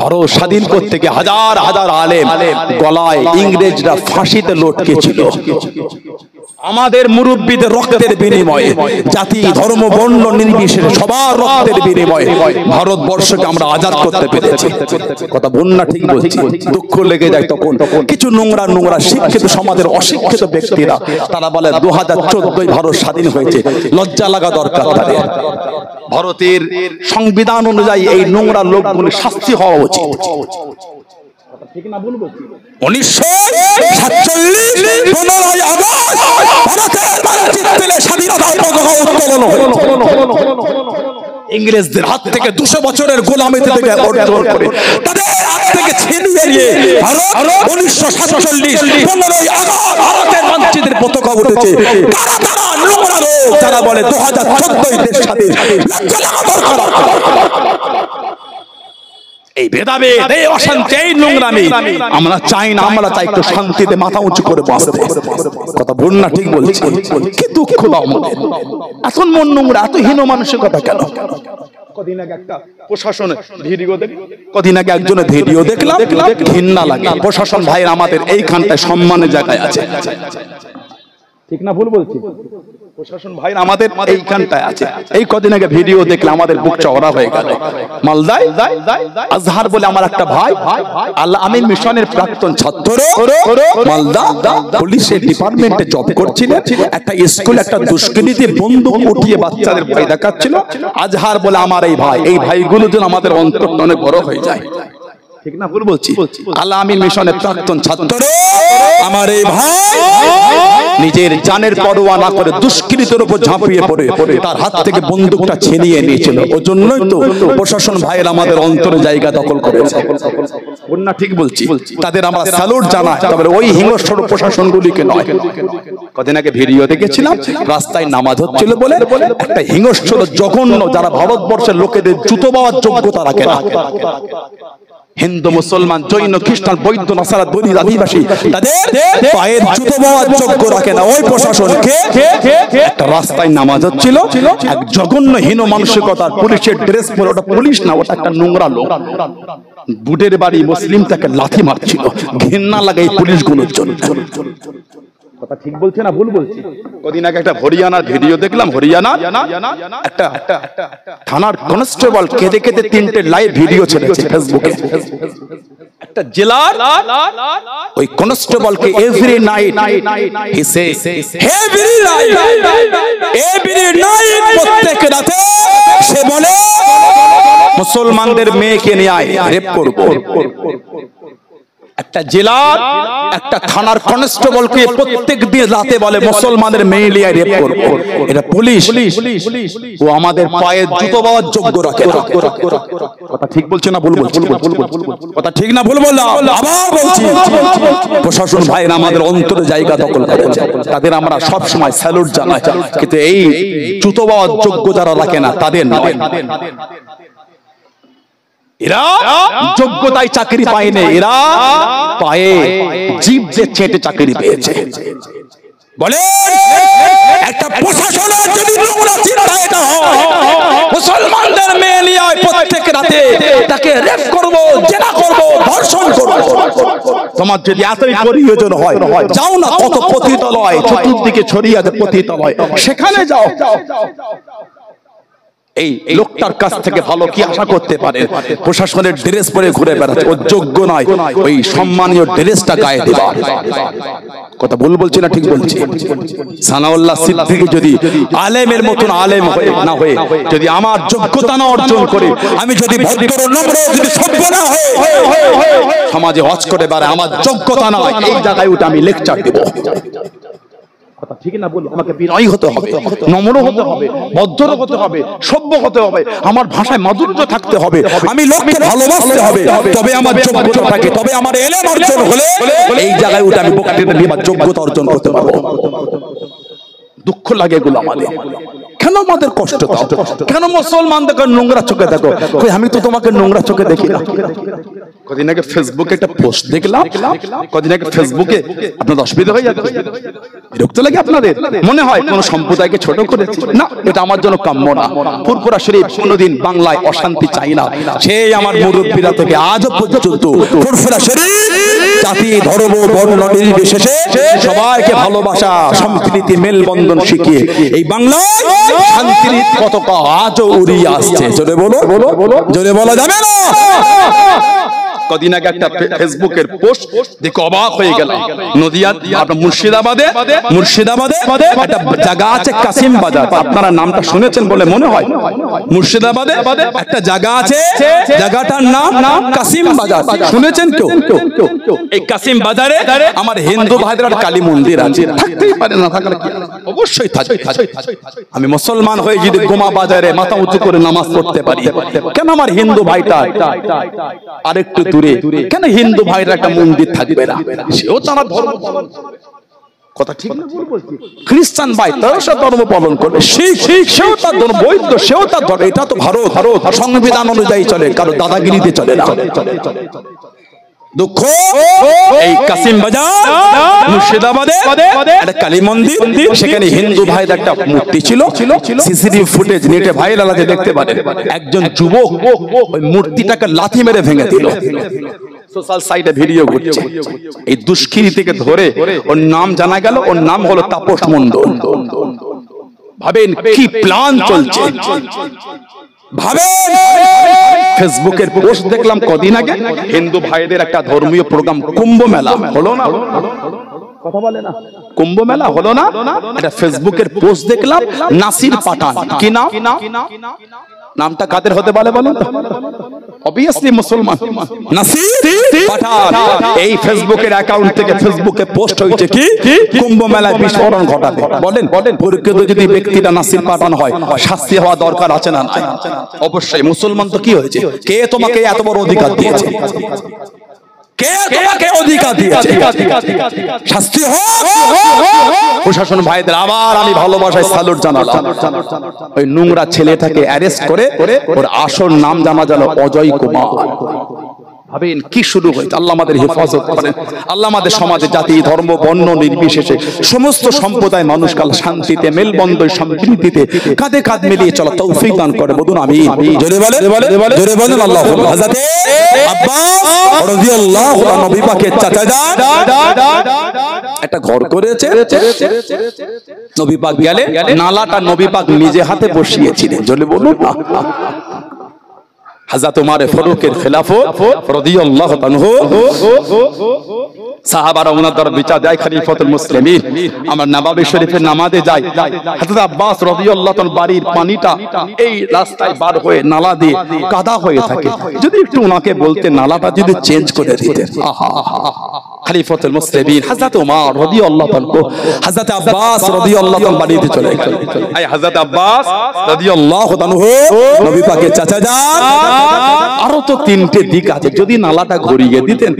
ভারত স্বাধীন করতে গিয়ে হাজার হাজার আলেম গলায় ইংরেজরা ফাঁসিতে লটকে ছিল। আমাদের মুরব্বীদের রক্তের বিনিময়ে, জাতি ধর্ম বর্ণ নির্বিশেষে সবার রক্তের বিনিময়ে ভারতবর্ষকে আমরা আজাদ করতে পেরেছি। কথা বল না? ঠিক বলছি? দুঃখ লেগে যায় তখন কিছু নোংরা নোংরা শিক্ষিত সমাজের অশিক্ষিত ব্যক্তিরা তারা বলে 2014 ভারত স্বাধীন হয়েছে। লজ্জা লাগা দরকার তাদের। ভারতের সংবিধান অনুযায়ী এই নোংরা লোকগুলো শাস্তি হওয়া উচিত। ঠিক না ভুল বলছি? 1947 15ই আগস্ট ভারতের মানচিত্রে স্বাধীনতার পতাকা উত্তোলন হলো। ইংরেজদের হাত থেকে 200 বছরের গোলামিতে থেকে অর্জন করে তাদের হাত থেকে ছিনিয়ে নিয়ে ভারত 1947 15ই আগস্ট ভারতের মানচিত্রে পতাকা উঠেছে। তারা নোংরা লোক যারা বলে 2014 দেশ স্বাধীন, লজ্জা লাগা দরকার। এই ভেদাভেদ, এই অশান্তি, এই নোংরামি আমরা চাই না। আমরা চাই একটু শান্তিতে মাথা উঁচু করে বাঁচতে। কথা বল না? ঠিক বলছি? কি দুঃখ দাও আমাদের, এত মন নোংরা, এত হীন মানসিকতা কেন? কদিন আগে একটা প্রশাসনের ভিডিও দেখলাম, কদিন আগে একজনের ভিডিও দেখলাম, ঘৃণা লাগে। প্রশাসন ভাইরা আমাদের এইখানটায় সম্মানের জায়গায় আছে। ঠিক না ভুল বলছি? প্রশাসন ভাইরা আমাদের এইখানটায় আছে। এই কদিন আগে ভিডিও দেখলে আমাদের বুক চওড়া হয়ে গেল। মালদায় আজহার বলে আমার একটা ভাই, আল্লাহ আমিন মিশনের প্রাক্তন ছাত্র, মালদা পুলিশের ডিপার্টমেন্টে জব করছিলেন। একটা স্কুল একটা দুষ্কৃতী বন্দুক উঠিয়ে বাচ্চাদের ভয় দেখাচ্ছিল। আজহার বলে আমার এই ভাই, এই ভাইগুলো যেন আমাদের অন্তরটা অনেক বড় হয়ে যায়। ঠিক না ভুল বলছি? আল্লাহ আমিন মিশনের প্রাক্তন ছাত্র আমার এই ভাই নিজের জানের পরোয়া না করে দুষ্কৃতের উপর ঝাঁপিয়ে পড়ে তার হাত থেকে বন্দুকটা ছিনিয়ে নিয়েছিল। ওই জন্যই তো প্রশাসন ভাইয়ের আমাদের অন্তরে জায়গা দখল করেছে। না ঠিক বলছি, তাদের আমরা স্যালুট জানাই, তবে ওই হিংস্র প্রশাসনগুলিকে নয়। কদিন আগে ভিডিও দেখেছিলাম, রাস্তায় নামাজ হচ্ছিল বলে একটা হিংস্র জঘন্য, যারা ভারতবর্ষের লোকেদের জুতো পাওয়ার যোগ্যতা রাখে না, হিন্দু মুসলমান জৈন খ্রিস্টান বৌদ্ধ নাসারা দলিত আদিবাসী, তাদের পায়ের জুতো পাওয়ার যোগ্য রাখে না ওই প্রশাসনকে। একটা রাস্তায় নামাজ হচ্ছিল, এক জঘন্য হীন মানসিকতার পুলিশের ড্রেস পরে, ওটা পুলিশ না, ওটা একটা নোংরা লোক, বুটের বাড়ি মুসলিম তাকে লাথি মারছিল। ঘৃণা লাগে এই পুলিশগুলোর জন্য। কথা ঠিক বলছে না ভুল বলছি? কদিন আগে একটা হরিয়ানার ভিডিও দেখলাম, হরিয়ানা একটা থানার কনস্টেবল কেঁদে কেঁদে 3টে লাইভ ভিডিও ছেড়েছে ফেসবুকে। একটা জেলার ওই কনস্টেবলকে এভরি নাইট হি সে এভরি নাইট প্রত্যেক রাতে সে বলে মুসলমানদের মেয়েকে নিয়ে আয় রেপ করব। একটা জেলার একটা থানার কনস্টেবলকে প্রত্যেক দিন রাতে বলে মুসলমানের মেয়ে নিয়ে রেপ করব। এটা পুলিশ, ও আমাদের পায়ের জুতো পাওয়ার যোগ্য রাখে না। কথা ঠিক বলছে না ভুল বলছি? কথা ঠিক না ভুল বললাম? আবার বলছি, প্রশাসন ভাইরা আমাদের অন্তরে জায়গা দখল করেছে, তাদের আমরা সব সময় স্যালুট জানাই। কিন্তু এই জুতো পাওয়ার যোগ্য যারা রাখে না তাদের নয়। এরা যোগ্যতায় চাকরি পায়নি, এরা পায়ে জিভ দিয়ে চেটে চাকরি পেয়েছে। বলে একটা প্রশাসনের যদি নোংরা চিন্তা এটা হয়, মুসলমানদের মেয়ে নিয়ে প্রত্যেক রাতে তাকে রেপ করব, জেনা করব, ধর্ষণ করব। তোমার যদি এতই প্রয়োজন হয়, যাও না কত পতিতালয় চতুর্দিকে ছড়িয়ে আছে পতিতালয়, সেখানে যাও। এই লোকটার কাছ থেকে ভালো কি আশা করতে পারে? প্রশাসনের ড্রেস পরে ঘুরে বেড়াচ্ছে, ও যোগ্য নয় ওই সম্মানীয় ড্রেসটা গায়ে দেওয়ার। কথা ভুল বলছি না ঠিক বলছি? সানাউল্লাহ সিদ্দিকী যদি আলেমের মতন আলেম না হয়ে, যদি আমার যোগ্যতা না অর্জন করে, আমি যদি ভদ্র নম্র যদি সভ্য না হয়ে সমাজে হজ করে বেড়াই, আমার যোগ্যতা না, এই জায়গায় উঠে আমি লেকচার দেব। কথা ঠিক না বল? আমাকে বিনয়ী হতে হবে, নম্র হতে হবে, ভদ্র হতে হবে, সভ্য হতে হবে, আমার ভাষায় মাধুর্য থাকতে হবে, আমি লোককে ভালোবাসতে হবে, তবে আমার যোগ্যতা থাকে, তবে আমার এলেম অর্জন হলে এই জায়গায় উঠে আমি বক্তৃতা দিয়ে আমার যোগ্যতা অর্জন করতে পারবো। দুঃখ লাগে এগুলো আমাদের। কেন আমাদের কষ্ট দাও? কেন মুসলমানদের নোংরা চোখে দেখো? আমি তো তোমাকে নোংরা চোখে দেখি না। কদিন আগে ফেসবুকে একটা পোস্ট দেখলাম, কদিন আগে ফেসবুকে আপনাদের অসুবিধা হয়ে যাচ্ছে, বিরক্ত লাগে আপনাদের? মনে হয় কোন সম্প্রদায়কে ছোট করেছে? না, এটা আমার জন্য কাম্য না। ফুরফুরা শরীফ কোনদিন বাংলায় অশান্তি চাই না। সেই আমার মুরব্বীরা থেকে আজও পর্যন্ত ফুরফুরা শরীফ জাতি ধর্ম বর্ণ নির্বিশেষে সবাইকে ভালোবাসা সম্প্রীতি মেলবন্ধন শিখিয়ে এই বাংলায় শান্তির পতাকা আজও উড়িয়ে আসছে। জোরে বলো, জোরে বলা যাবে না? কদিন আগে একটা ফেসবুকের পোস্ট দেখে অবাক হয়ে গেল। নদিয়া আপনার মুর্শিদাবাদে একটা জায়গা আছে কাসিম বাজার, আপনারা নামটা শুনেছেন বলে মনে হয়। মুর্শিদাবাদে একটা জায়গা আছে, জায়গাটার নাম কাসিম বাজার, শুনেছেন কেউ? এই কাসিম বাজারে আমার হিন্দু ভাইদের কালী মন্দির আছে, থাকতেই পারে না থাকলে অবশ্যই থাকবে। আমি মুসলমান হয়ে যদি গোমা বাজারে মাথা উঁচু করে নামাজ পড়তে পারি, কেন আমার হিন্দু ভাইটা আরেকটু দূরে, কেন হিন্দু ভাইরা একটা মন্দির থাকবে না? সেও তারা ধর্ম পালন করে। কথা ঠিক না ভুল বলছি? খ্রিস্টান ভাই তারা সব ধর্ম পালন করবে, সেও তার ধর্ম, বৌদ্ধ সেও তার ধর্ম। এটা তো ভারত সংবিধান অনুযায়ী চলে, কারো দাদাগিরিতে চলে না। দুঃখ এই কাসিম বাজার মুর্শিদাবাদে একটা কালী মন্দির, সেখানে হিন্দু ভাইদের একটা মূর্তি ছিল। সিসিটিভি ফুটেজ নেটে ভাইরাল আছে, দেখতে পারেন। একজন যুবক ওই মূর্তিটাকে লাথি মেরে ভেঙে দিল। সোশ্যাল সাইটে ভিডিও ঘুরছে। এই দুষ্কৃতী থেকে ধরে ওর নাম জানা গেল, ওর নাম হলো তাপস মণ্ডল। ভাবেন কি প্ল্যান চলছে, ভাবেন। ফেসবুকের পোস্ট দেখলাম কদিন আগে, হিন্দু ভাইদের একটা ধর্মীয় প্রোগ্রাম কুম্ভ মেলা হলো না? কথা বলে না? কুম্ভ মেলা হলো না? এটা ফেসবুকের পোস্ট দেখলাম, নাসির পাঠান, কি নাম? নামটা কাদের হতে পারে বলেন তো? অবভিয়াসলি মুসলমান। নাসির পাঠান এই ফেসবুকের অ্যাকাউন্ট থেকে ফেসবুকে পোস্ট হয়েছে কি কুম্ভ মেলায় বিস্ফোরণ ঘটাতে। বলেন প্রকৃত যদি ব্যক্তিটা নাসির পাঠান হয় শাস্তি হওয়া দরকার আছে না? অবশ্যই। মুসলমান তো কি হয়েছে? কে তোমাকে এত বড় অধিকার দিয়েছে? কে তোমাকে অধিকার দিয়েছে? শাস্তি হোক। প্রশাসন ভাইদের আবার আমি ভালোবাসায় স্যালুট জানালাম। ওই নোংরা ছেলেটাকে অ্যারেস্ট করে ওর আসল নাম জানা গেল অজয় কুমার। ভাবেন কি শুরু হয়েছে। আল্লাহ আমাদের হেফাজত করেন। আল্লাহ আমাদের সমাজে জাতি ধর্ম বর্ণ নির্বিশেষে সমস্ত সম্প্রদায় মানুষ কাল শান্তিতে মেলবন্ধন সম্প্রীতিতে কাঁধে কাঁধ মিলিয়ে চলা তৌফিক দান করে। বলুন আমিন। জোরে বলেন আল্লাহুম্মা। হযরত আব্বাস রাদিয়াল্লাহু আনহু নবী পাকের চাচাজান একটা ঘর করেছে। নবী পাক গেলে নালাটা নবী পাক নিজে হাতে বসিয়েছিলেন। জোরে বলুন। হযরত ওমর ফারুকের খেলাফত রাদিয়াল্লাহু আনহু সাহাবারা ওনার দ্বারা বিচার দেয় খলিফাতুল মুসলিমিন। আমরা নবাবী শরীফের নামাজে যাই। হযরত আব্বাস রাদিয়াল্লাহু তাআলা বাড়ির পানিটা এই রাস্তায় বার হয়ে নালা দিয়ে কাদা হয়ে থাকে। যদি একটু ওনাকে বলতে নালাটা যদি চেঞ্জ করে দিতেন। আহা খলিফাতুল মুসলিমিন হযরত ওমর রাদিয়াল্লাহু আনহু হযরত আব্বাস রাদিয়াল্লাহু তাআলা বাড়িতে চলে গেলেন। এই হযরত আব্বাস রাদিয়াল্লাহু আনহু নবী পাকের চাচাজান আরো তো তিনটে দিক আছে। যদি নালাটা ঘুরিয়ে দিতেন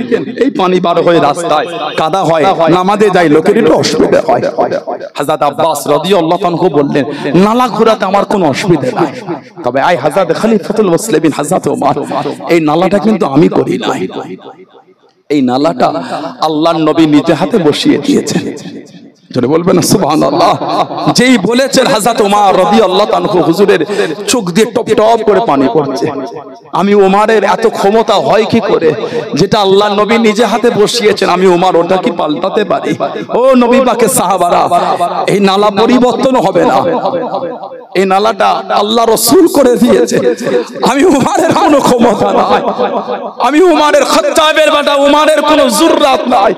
এই পানি বার হয়ে রাস্তায় কাদা হয় নামাজে যাই লোকের একটু অসুবিধা হয়। হযরত আব্বাস রাদিয়াল্লাহু আনহু বললেন নালা ঘোরাতে আমার কোনো অসুবিধা নাই, তবে আই হযরত খলিফাতুল মুসলিমিন হযরত ওমর এই নালাটা কিন্তু আমি করি নাই। এই নালাটা আল্লাহর নবী নিজে হাতে বসিয়ে দিয়েছেন। জোরে বলবেন সুবহানাল্লাহ। যেই বলেছেন হযরত ওমর রাদিয়াল্লাহু আনহু হুজুরের চোখ দিয়ে টপ টপ করে পানি পড়ছে। আমি ওমরের এত ক্ষমতা হয় কি করে? যেটা আল্লাহর নবী নিজে হাতে বসিয়েছেন আমি ওমর ওটা কি পাল্টাতে পারি? ও নবী পাকের সাহাবারা, এই নালা পরিবর্তন হবে না। এই নালাটা আল্লাহ রাসূল করে দিয়েছে। আমি ওমরের কোনো ক্ষমতা নাই। আমি ওমরের খাত্তাবের বেটা ওমরের কোনো জুররাত নাই।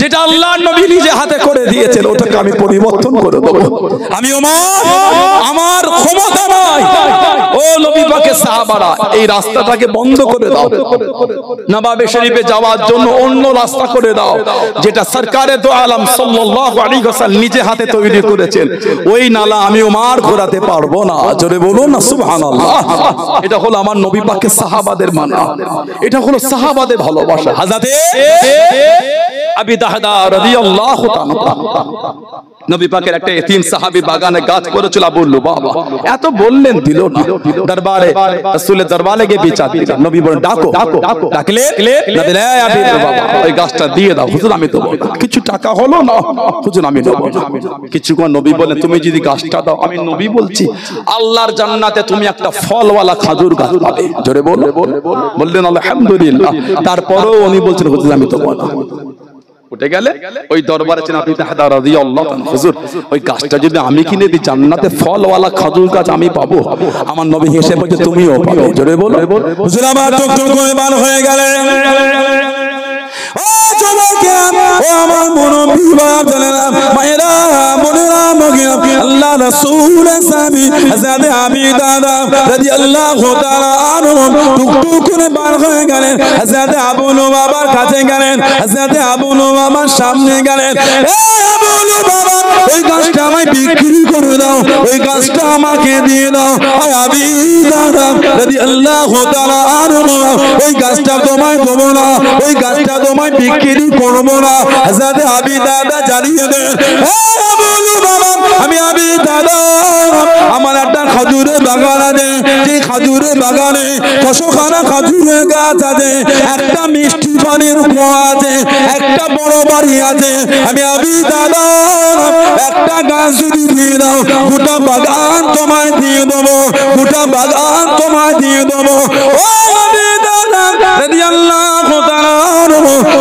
যেটা আল্লাহর নবী নিজে হাতে করে দিয়েছেন ওটাকে আমি পরিবর্তন করে দেব। আমি ওমর আমার ক্ষমতা নাই। ও নবী পাকের সাহাবারা এই রাস্তাটাকে বন্ধ করে দাও। নবাবে শরীফে যাওয়ার জন্য অন্য রাস্তা করে দাও যেটা সরকারে দো আলম সাল্লাল্লাহু আলাইহি ওয়াসাল্লাম নিজে হাতে তৈরি করেছেন। ওই নালা আমি ওমর ঘোরাতে পারবো না। জোরে বলুন না সুবহানাল্লাহ। এটা হলো আমার নবী পাকের সাহাবাদের মানা। এটা হলো সাহাবাদের ভালোবাসা। হযরত আবু দাহদা রাদিয়াল্লাহু তাআলা নবী পাকের একটা এতিম সাহাবী বাগানে গাছ করেছিল আবু লুবাবা। এত বললেন দিল না। দরবারে রাসূলের দরবারে গিয়ে বিচার দিলেন। নবী বলেন ডাকো। ডাকলে নবী বলে আবু লুবাবা ওই গাছটা দিয়ে দাও। হুজুর আমি দেব না। কিছু টাকা হলো না হুজুর আমি দেব না। কিছুক্ষণ নবী বলেন তুমি যদি গাছটা দাও আমি নবী বলছি আল্লাহর জান্নাতে তুমি একটা ফলওয়ালা খেজুর গাছ পাবে। জোরে বললেন আলহামদুলিল্লাহ। তারপরেও উনি বলছেন হুজুর আমি দেব না। উঠে গেলে ওই দরবারে ছিলেন আবু দাহদা রাদিয়াল্লাহু আনহু। হুজুর ওই গাছটা যদি আমি কিনে দিই জান্নাতে ফলওয়ালা খেজুর গাছ আমি পাবো। আমার নবী হেসে বলছে তুমিও পাবে। জোরে বল। হুজুর আমার চোখ করে বার হয়ে গেলেন। ও যুবকেরা ও আমার মুরব্বি বাবারা মায়েরা বোনেরা মগিরা আল্লাহ রাসূলের সাহাবী হযরত আবু দাদা রাদিয়াল্লাহু তাআলা আনহু টুকটুক করে বার হয়ে গেলেন। হযরত আবু লুবাবার কাছে গেলেন। হযরত আবু লুবাবার সামনে গেলেন। আবু লুবাবা ওই গাছটা আমায় বিক্রি করে দাও। ওই গাছটা আমাকে দিয়ে দাও। আবু দাদা রাদিয়াল্লাহু তাআলা আনহু ওই গাছটা তোমায় দেব না। ওই গাছটা তোমায় বিক্রি করব না। হযরত আবু দাদা জানিয়ে দেন আবু লুবাবা আমি আবু দাদা আমার একটা খেজুরের বাগান আছে। যে খেজুরের বাগানে 600খানা খেজুরের গাছ আছে। একটা মিষ্টি পানির কুয়া আছে। একটা বড় বাড়ি আছে। আমি আবু দাদা একটা গাছ যদি দিয়ে দাও গোটা বাগান তোমায় দিয়ে দেবো। গোটা বাগান তোমায় দিয়ে দেবো। ও আবু দাদা রাদিয়াল্লাহু তাআলা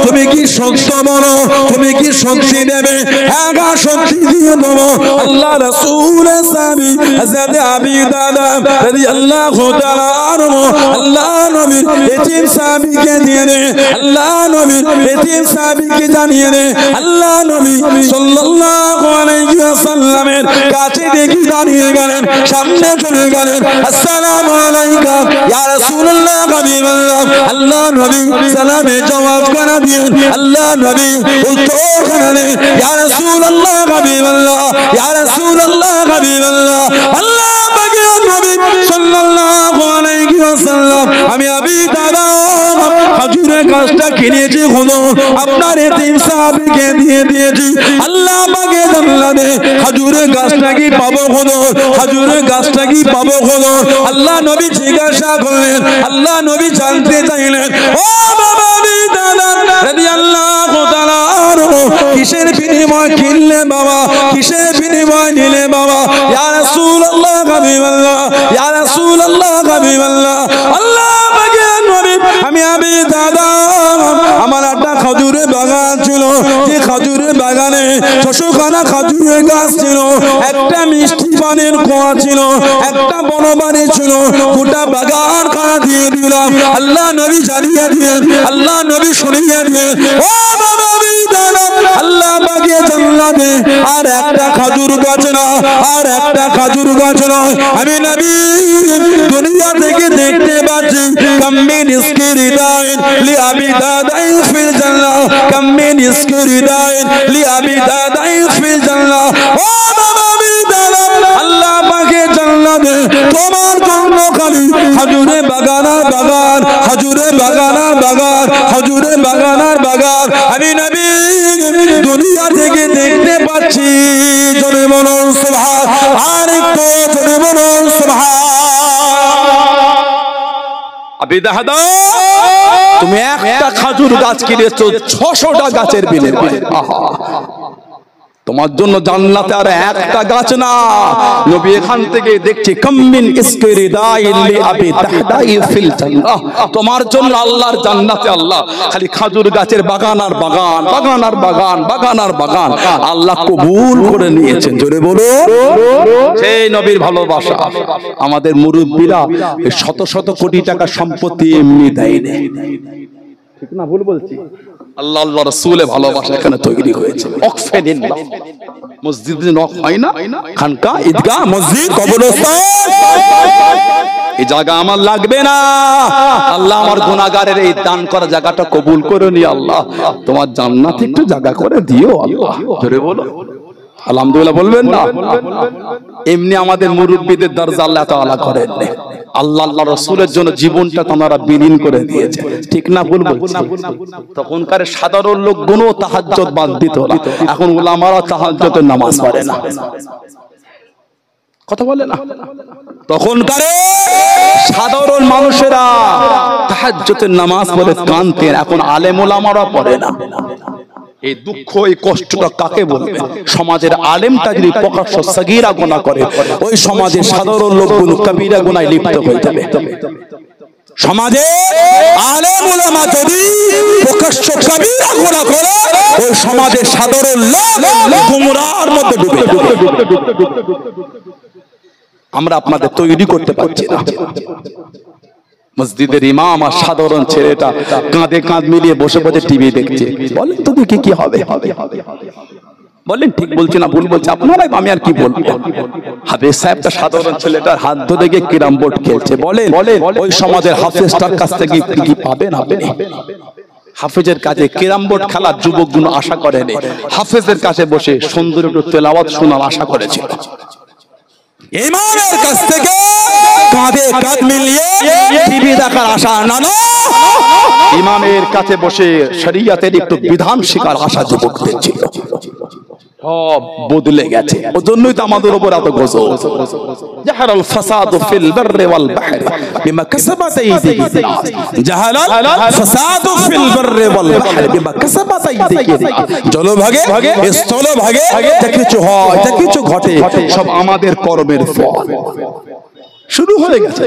তুমি কি শক্তি বলো? তুমি কি শক্তি দেবে? হ্যাঁ শক্তি দিয়ে দেবো। আল্লাহ রাসূলের সাহাবী হযরত আবু দাদা রাদিয়াল্লাহু তাআলা আনহু আল্লাহ নবীর এতিম সাহাবীকে দিয়ে দে। আল্লাহ নবীর এতিম সাহাবীকে জানিয়ে দে। আল্লাহ নবী সাল্লাল্লাহু আলাইহি ওয়াসাল্লামের কাছে দেখি দাঁড়িয়ে গেলেন, সামনে চলে গেলেন। আসসালামু আলাইকা ইয়া রাসূলুল্লাহ হাবিবাল্লাহ। আল্লাহ নবী সালামে জবাব করে দিলেন। আল্লাহ নবী উত্তর করলেন, ইয়া রাসূলুল্লাহ হাবিবাল্লাহ, ইয়া রাসূলুল্লাহ হাবিবাল্লাহ। আল্লাহ পাকের নবী সাল্লাল্লাহু আলাইহি ওয়াসাল্লাম, আমি আবি দাদা খেজুরের গাছটা কিনেছি হুজুর, আপনার এতিম সাহাবীকে দিয়ে দিয়েছি। আল্লাহ পাকের জান্নাতে খেজুরের গাছটা কি পাবো হুজুর? খেজুরের গাছটা কি পাবো হুজুর? আল্লাহ নবী জিজ্ঞাসা করলেন, আল্লাহ নবী জানতে চাইলেন, ও বাবা আবি দাদা রাদিয়াল্লাহু তাআলা আনহু, কিসের বিনিময় কিনলে বাবা? কিসের বিনিময় নিলে বাবা? ইয়া রাসূলুল্লাহ হাবিবাল্লাহ, ইয়া রাসূলুল্লাহ হাবিবাল্লাহ। আল্লাহ পাকের নবী, আমি আবি দাদা আমার একটা খেজুরের বাগান ছিল, যে খেজুরের বাগানে 600খানা খেজুরের গাছ ছিল, একটা মিষ্টি পানির কুয়া ছিল, একটা বড় বাড়ি ছিল, গোটা বাগান খানা দিয়ে দিলাম। আল্লাহ নবী জানিয়ে দিলেন, আল্লাহ নবী শুনিয়ে দিলেন, ও বাবা আবি দাদা, আল্লাহ পাকে জান্নাতে আর একটা খেজুর গাছ না, আর একটা খেজুর গাছ নয়, আমি নবী দুনিয়া থেকে দেখতে পাচ্ছি কাম্মিন ইসকিরিদাইন লি আবি দাদাইন ফিল জান্নাহ, কাম্মিন ইসকিরিদাইন লি আবি দাদাইন ফিল জান্নাহ। ও বাবা আবি দাদা, আল্লাহ পাকে জান্নাতে তোমার জন্য খালি খেজুরের বাগানার বাগান, খেজুরের বাগানার বাগান, খেজুরের বাগানার বাগান আমি নবী দুনিয়া থেকে দেখতে পাচ্ছি। জোরে বলুন সুবহান, আর একটু জোরে বলুন সুবহান। আবি দাদা, তুমি একটা খেজুর গাছ কিনেছো 600টা গাছের বিনিময়ে। আহা, তোমার জন্য জান্নাতে আর একটা গাছ না। নবী এখান থেকে দেখছি কাম্মিন ইসকিরিদাইন লি আবি দাহদাই ফিল জান্নাহ, তোমার জন্য আল্লাহর জান্নাতে আল্লাহ খালি খেজুর গাছের বাগান আর বাগান, বাগান আর বাগান, বাগান আর বাগান আল্লাহ কবুল করে নিয়েছেন। জোরে বলো, সেই নবীর ভালোবাসা। আমাদের মুরব্বীরা শত শত কোটি টাকা সম্পত্তি এমনি দেয়নি, ঠিক না ভুল বলছি? আল্লাহ আল্লাহ রাসূলের ভালোবাসা এখানে তৈরি হয়েছে। ওয়াকফিল্লাহ, মসজিদ নক হয় না, খানকা, ঈদগাহ, মসজিদ, কবরস্থান, এই জায়গা আমার লাগবে না। আল্লাহ আমার গুনাহগারের এই দান করা জায়গাটা কবুল করে নি। আল্লাহ তোমার জান্নাতে একটু জায়গা করে দিও আল্লাহ। জোরে বলো আলহামদুলিল্লাহ, বলবেন না? এমনি আমাদের মুরব্বীদের দরজা আল্লাহ তাআলা করেন, আল্লাহ আল্লাহ রাসূলের জন্য জীবনটা তোমরা বিলীন করে দিয়েছে, ঠিক না ভুল বলছি? তখনকার সাধারণ লোকগুলো তাহাজ্জুদ বাদ দিত না, এখন উলামারা তাহাজ্জুদের নামাজ পড়ে না, কথা বলে না? তখনকার সাধারণ মানুষেরা তাহাজ্জুদের নামাজ পড়ে কানতেন, এখন আলেম উলামারা পড়ে না। এই দুঃখ, এই কষ্টটা কাকে বলবে? সমাজের আলেমটা যদি প্রকাশ্য সাগীরা গুনাহ করে, ওই সমাজের সাধারণ লোকগুলো কবিরা গুনায় লিপ্ত হয়ে যাবে। সমাজে আলেম উলামা যদি প্রকাশ্য কবিরা গুনাহ করে, ওই সমাজের সাধারণ লোক গুমরাহর মধ্যে ডুবে। আমরা আপনাদের তৈরি করতে পারছি না। মসজিদের ইমাম আর সাধারণ ছেলেটা কাঁধে কাঁধ মিলিয়ে বসে বসে টিভি দেখছে। বলেন তো দেখি কি হবে? বলেন ঠিক বলছি না ভুল বলছি? আপনারাই, আমি আর কি বলবো? হাফেজ সাহেবটা সাধারণ ছেলেটার হাত ধরে গিয়ে ক্যারাম বোর্ড খেলছে। বলেন ওই সমাজের হাফেজটার কাছ থেকে কি পাবেন আপনি? হাফেজের কাছে ক্যারাম বোর্ড খেলার যুবকগুলো আশা করেনি, হাফেজের কাছে বসে সুন্দর একটু তেলাওয়াত শোনার আশা করেছিল। ইমামের কাছ থেকে কাঁধে কাঁধ মিলিয়ে টিভি দেখার আশা না, ইমামের কাছে বসে শরীয়তের একটু বিধান শিখার আশা যুবকদের ছিল। সব বদলে গেছে। ওই জন্যই তো আমাদের উপর এত গজব। জাহারাল ফাসাদু ফিল বাররি ওয়াল বাহরি বিমা কাসাবাত আইদিহিন নাস, জাহারাল ফাসাদু ফিল বাররি ওয়াল বাহরি বিমা কাসাবাত আইদিহিন নাস। জলভাগে স্থলভাগে যা কিছু হয়, যা কিছু ঘটে, সব আমাদের কর্মের ফল। শুরু হয়ে গেছে,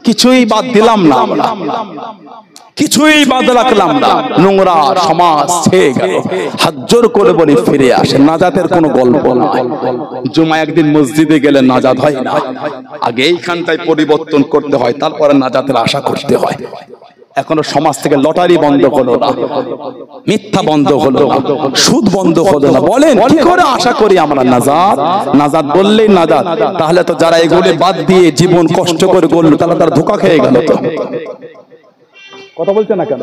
কিছুই বাদ দিলাম না আমরা, কিছুই বাদ রাখলাম না। নোংরা সমাজ ছেয়ে গেল। হাত জোর করে বলি ফিরে আসে, নাজাতের কোনো গল্প নয়। জুমা একদিন মসজিদে গেলে নাজাত হয় না, আগে এইখানটায় পরিবর্তন করতে হয়, তারপরে নাজাতের আশা করতে হয়। এখনো সমাজ থেকে লটারি বন্ধ হলো না, মিথ্যা বন্ধ হলো না, সুদ বন্ধ হলো না। বলেন কি করে আশা করি আমরা নাজাত? নাজাত বললেই নাজাত। তাহলে তো যারা এগুলো বাদ দিয়ে জীবন কষ্ট করে করলো তারা ধোঁকা খেয়ে গেল। তো কথা বলছে না কেন?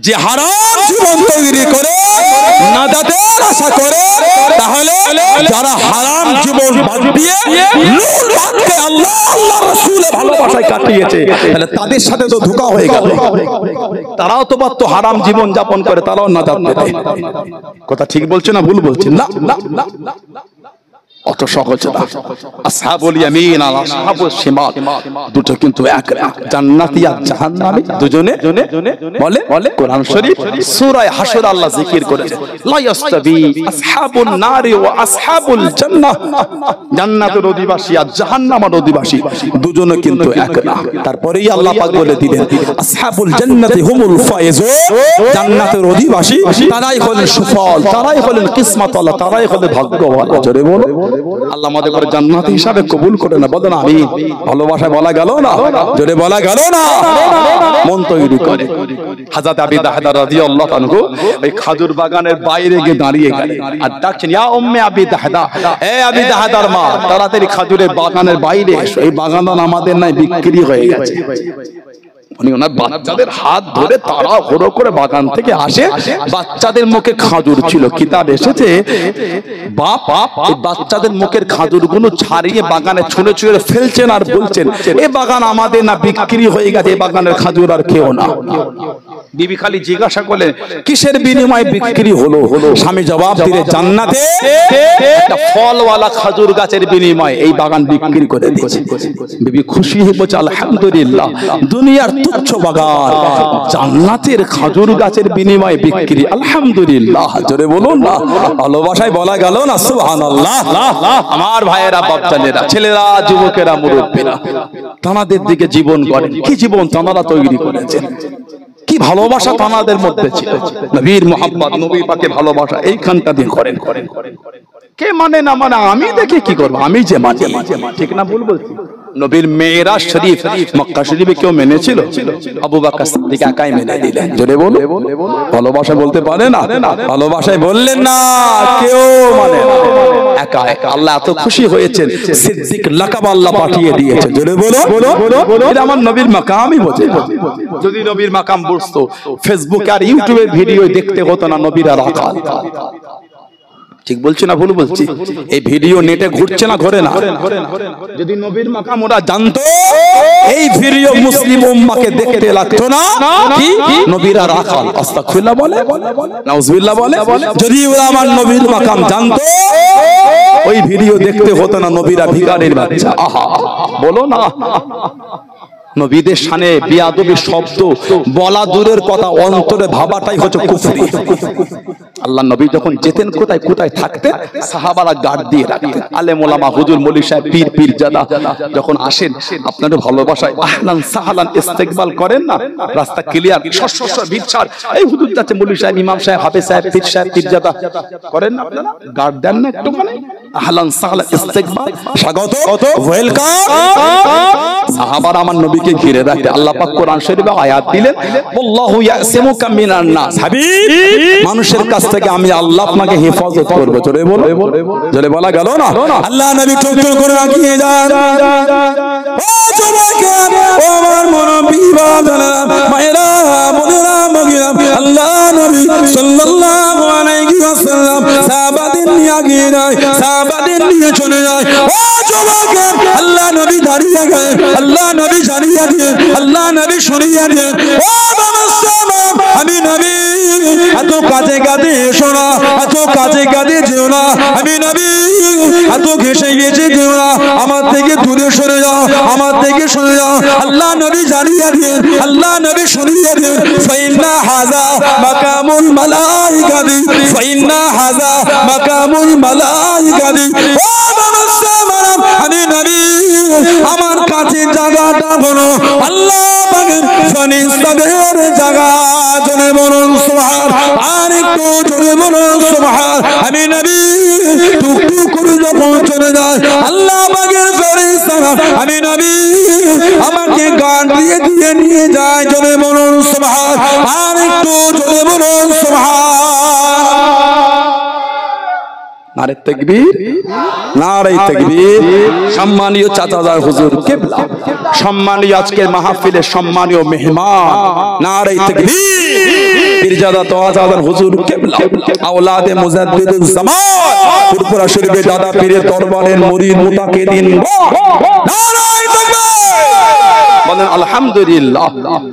যে হারাম জীবন তৈরি করে নাজাতের আশা করে, তাহলে যারা হারাম জীবন বাদ দিয়ে নূর বাদকে আল্লাহ আল্লাহর রাসূলের ভালোবাসায় কাটিয়েছে, তাহলে তাদের সাথে তো ধোঁকা হয়ে গেল। তারাও তো পারতো হারাম জীবন যাপন করে, তারাও নাজাত পেতে। কথা ঠিক বলছে না ভুল বলছে? না না না, অত সহজ না। আসহাবুল ইয়ামিন আর আসহাবুশ শিমাল দুটো কিন্তু এক, জান্নাতি আর জাহান্নামী দুজনে বলে কোরআন শরীফ সূরা হাশর আল্লাহ জিকির করেছে, লা ইয়াসতাবি আসহাবুন নারি ওয়া আসহাবুল জান্নাহ, জান্নাতের অধিবাসী আর জাহান্নামের অধিবাসী দুজনে কিন্তু এক না। তারপরেই আল্লাহ পাক বলে দিলেন আসহাবুল জান্নাতি হুমুল ফায়েজুন, জান্নাতের অধিবাসী তারাই হলেন সুফল, তারাই হলেন কিসমতওয়ালা, তারাই হলেন ভাগ্যওয়ালা। জোরে বলো আল্লাহ আমাদের করে জান্নাতি হিসাবে কবুল করে না। বলেন আমিন। ভালোবাসায় বলা গেল না, জোরে বলা গেল না, মন তৈরি করে। হযরত আবি দাহদা রাদিয়াল্লাহু আনহু ওই খাজুর বাগানের বাইরে গিয়ে দাঁড়িয়ে গেলেন আর ডাকছেন, ইয়া উম্মে আবি দাহদা, এ আবি দাহদার মা, তাড়াতাড়ি খাজুরের বাগানের বাইরে এসো, এই বাগান আমাদের নাই বিক্রি হয়ে গেছে। উনি ওনার বাচ্চাদের হাত ধরে তারা হুড়ো করে বাগান থেকে আসে, বাচ্চাদের মুখে খাজুর ছিল। কিতাব এসেছে বাপ এই বাচ্চাদের মুখের খাজুরগুলো ছাড়িয়ে বাগানে ছুঁড়ে ছুঁড়ে ফেলছেন আর বলছেন, এ বাগান আমাদের না, বিক্রি হয়ে গেছে, এই বাগানের খাজুর আর খেও না। বিবি খালি জিজ্ঞাসা করলেন কিসের বিনিময়ে বিক্রি হলো? স্বামী জবাব দিলে জান্নাতে একটা ফলওয়ালা খাজুর গাছের বিনিময়ে এই বাগান বিক্রি করে দিয়েছে। বিবি খুশি হয়ে বলছে আলহামদুলিল্লাহ, দুনিয়ার তুচ্ছ বাগান জান্নাতের খাজুর গাছের বিনিময়ে বিক্রি, আলহামদুলিল্লাহ। জোরে বলুন না, ভালোবাসায় বলা গেল না সুবহানাল্লাহ। আমার ভাইয়েরা, বাচ্চাদের ছেলেরা, যুবকেরা, মুরব্বীরা, তানাদের দিকে জীবন করেন। কি জীবন তানারা তৈরি করেছেন, কি ভালোবাসা তানাদের মধ্যে ছিল। নবীর মুহাব্বত, নবী পাকে ভালোবাসা এইখানটা দিয়ে করেন। কে মানে না মানে আমি দেখে কি করব, আমি যে মানি, ঠিক না ভুল বলছি? নবীর মেরাজ শরীফ মক্কা শরীফে কেউ মেনেছিল? আবু বকর সিদ্দিক একাই মেনে দিলেন। জোরে বলো, ভালোবাসা বলতে পারে না? ভালোবাসায় বললেন না, কেউ মানে একা একা। আল্লাহ এত খুশি হয়েছেন, সিদ্দিক লাকাব আল্লাহ পাঠিয়ে দিয়েছে। জোরে বলো, এটা আমার নবীর মাকামই বোঝে। যদি নবীর মাকাম বুঝতো, ফেসবুক আর ইউটিউবে ভিডিও দেখতে হতো না নবীর আর আকাল। ঠিক বলছি না ভুল বলছি? এই ভিডিও নেটে ঘুরছে না, ঘরে না? যদি নবীর মাকাম ওরা জানতো, এই ভিডিও মুসলিম উম্মাহকে দেখতে লাগতো না। কি নবীর আর আকাল, আস্তাগফিরুল্লাহ বলে, নাউজুবিল্লাহ বলে। যদি ওরা আমার নবীর মাকাম জানতো, ওই ভিডিও দেখতে হতো না নবীরা ভিখারির বাচ্চা। আহা, বলো না। নবীদের শানে বিয়াদবি শব্দ বলা দূরের কথা, অন্তরে ভাবাটাই হচ্ছে কুফরি। আল্লাহ নবী যখন যেতেন কোথায় কোথায় থাকতেন, সাহাবারা গার্ড দিয়ে রাখতেন। আলেম ওলামা, হুজুর, মৌলভী সাহেব, পীর পীরজাদা যখন আসেন, আপনাদের ভালোবাসায় আহলান সাহলান ইস্তেকবাল করেন না, রাস্তা ক্লিয়ার, শস্য ভিড়ছাড়, এই হুজুর যাচ্ছে, মৌলভী সাহেব, ইমাম সাহেব, হাফেজ সাহেব, পীর সাহেব, পীরজাদা করেন না আপনারা? গার্ড দেন না একটু? মানে আহলান সাহলান ইস্তেকবাল, স্বাগত, ওয়েলকাম। সাহাবারা আমার নবীকে ঘিরে রাখতে। আল্লাহ পাক কোরআন শরীফে আয়াত দিলেন, আল্লাহু ইয়াসিমুকা মিনান নাস, হাবিব, মানুষের কাছ থেকে আমি আল্লাহ আপনাকে হেফাজত করব। জোরে বলো, জোরে বলা গেল না? আল্লাহ নবী টুকটুক করে রাখিয়ে যান। ও জোরেকে, ও আমার মুরব্বি বাবারা, মায়েরা, বোনেরা, মগিরা, আল্লাহ নবী সাল্লাল্লাহু আলাইহি ওয়াসাল্লাম সাহাবাদের নিয়ে গিয়ে যায়, সাহাবাদের নিয়ে চলে যায়। ও জোরেকে, আল্লাহ নবী দাঁড়িয়ে গেলেন, আল্লাহ নবী জানিয়ে দিলেন, আল্লাহ নবী শুনিয়ে দিলেন, ও বাবা সালাম, আমি নবী এত কাছে কাছে এসো না, এত কাছে কাছে যেও না, আমি নবী এত ঘেসে গেছে যেও না, আমার থেকে দূরে সরে যাও, আমার থেকে সরে যাও। আল্লাহ নবী জানিয়ে দিলেন, আল্লাহ নবী শুনিয়ে দিলেন, ফাইন্না হাযা মাকামুল মালাইকাতি, ফাইন্না হাযা মাকামুল মালাইকাতি। ও বাবা সালাম, আমি নবী আমার কাছে জায়গাটা হলো আল্লাহ পাকের ফেরেশতাদের জায়গা। জোরে বলুন সুবহান, আর একটু জোরে বলুন সুবহান। আমি নবী টুকটুক করে যখন চলে যায়, আল্লাহ পাকের ফেরেশতারা আমি নবী আমাকে গান দিয়ে দিয়ে নিয়ে যায়। জোরে বলুন সুবহান, আর একটু জোরে বলুন সুবহান। নারে তাকবীর, নারে তাকবীর। সম্মানীয় চাচাদার হুজুর কিবলা, সম্মানীয় আজকের মাহফিলের সম্মানীয় মেহমান, নারে তাকবীর। পীরজাদা তোয়াজাদার হুজুর কিবলা, আওলাদে মুজাদ্দিদুল জামান, ফুরফুরা শরীফে দাদা পীরের দরবারের মুরিদ মুতাকিদিন, নারে তাকবীর। বলেন আলহামদুলিল্লাহ।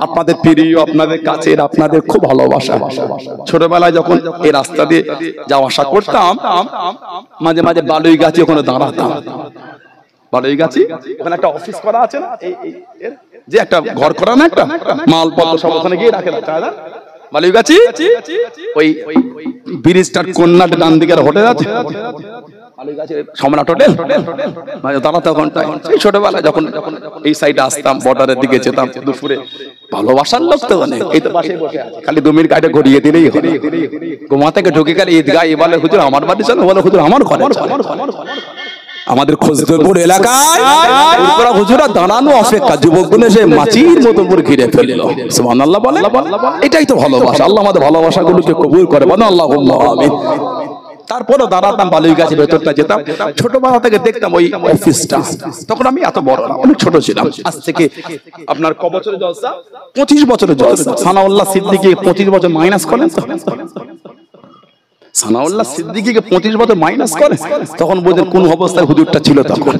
আপনাদের প্রিয়, আপনাদের কাছের, আপনাদের খুব ভালোবাসা। ছোটবেলায় যখন এই রাস্তা দিয়ে যাওয়া আসা করতাম, মাঝে মাঝে বালুই গাছে ওখানে দাঁড়াতাম। বালুই গাছি ওখানে একটা অফিস করা আছে না, যে একটা ঘর করা না, একটা মালপত্র সব ওখানে গিয়ে রাখে না বালুই গাছি। ওই ব্রিজটার কন্যার ডান দিকের হোটেল আছে, সম্রাট হোটেল, দাঁড়াতে ঘন্টায়। ছোটবেলায় যখন এই সাইডে আসতাম, বর্ডারের দিকে যেতাম, দুপুরে ভালোবাসার লোক তো অনেক, এই তো পাশে বসে আছে, খালি 2 মিনিট গাড়িটা ঘুরিয়ে দিলেই হয়। গোমা থেকে ঢুকে গেলে ঈদগাহ, বলে হুজুর আমার বাড়ি চলো, বলে হুজুর আমার ঘরে। আমাদের খোঁজপুর এলাকায় হুজুরা দাঁড়ানো অপেক্ষা, যুবকগুলো সে মাছির মতো করে ঘিরে ফেললো। সুবহানাল্লাহ বলে, এটাই তো ভালোবাসা। আল্লাহ আমাদের ভালোবাসাগুলোকে কবুল করে, বলেন আল্লাহুম্মা আমিন। তারপরে দাঁড়াতাম, বালুই গাছের ভেতরটা যেতাম। ছোটবেলা থেকে দেখতাম ওই অফিসটা, তখন আমি এত বড় না, অনেক ছোট ছিলাম। আজ থেকে আপনার ক বছরের জলসা? 25 বছরের জলসা। সানাউল্লাহ সিদ্দিকী 25 বছর মাইনাস করেন তো, সানাউল্লাহ সিদ্দিকীকে 25 বছর মাইনাস করে, তখন বোঝেন কোন অবস্থায় হুজুরটা ছিল তখন।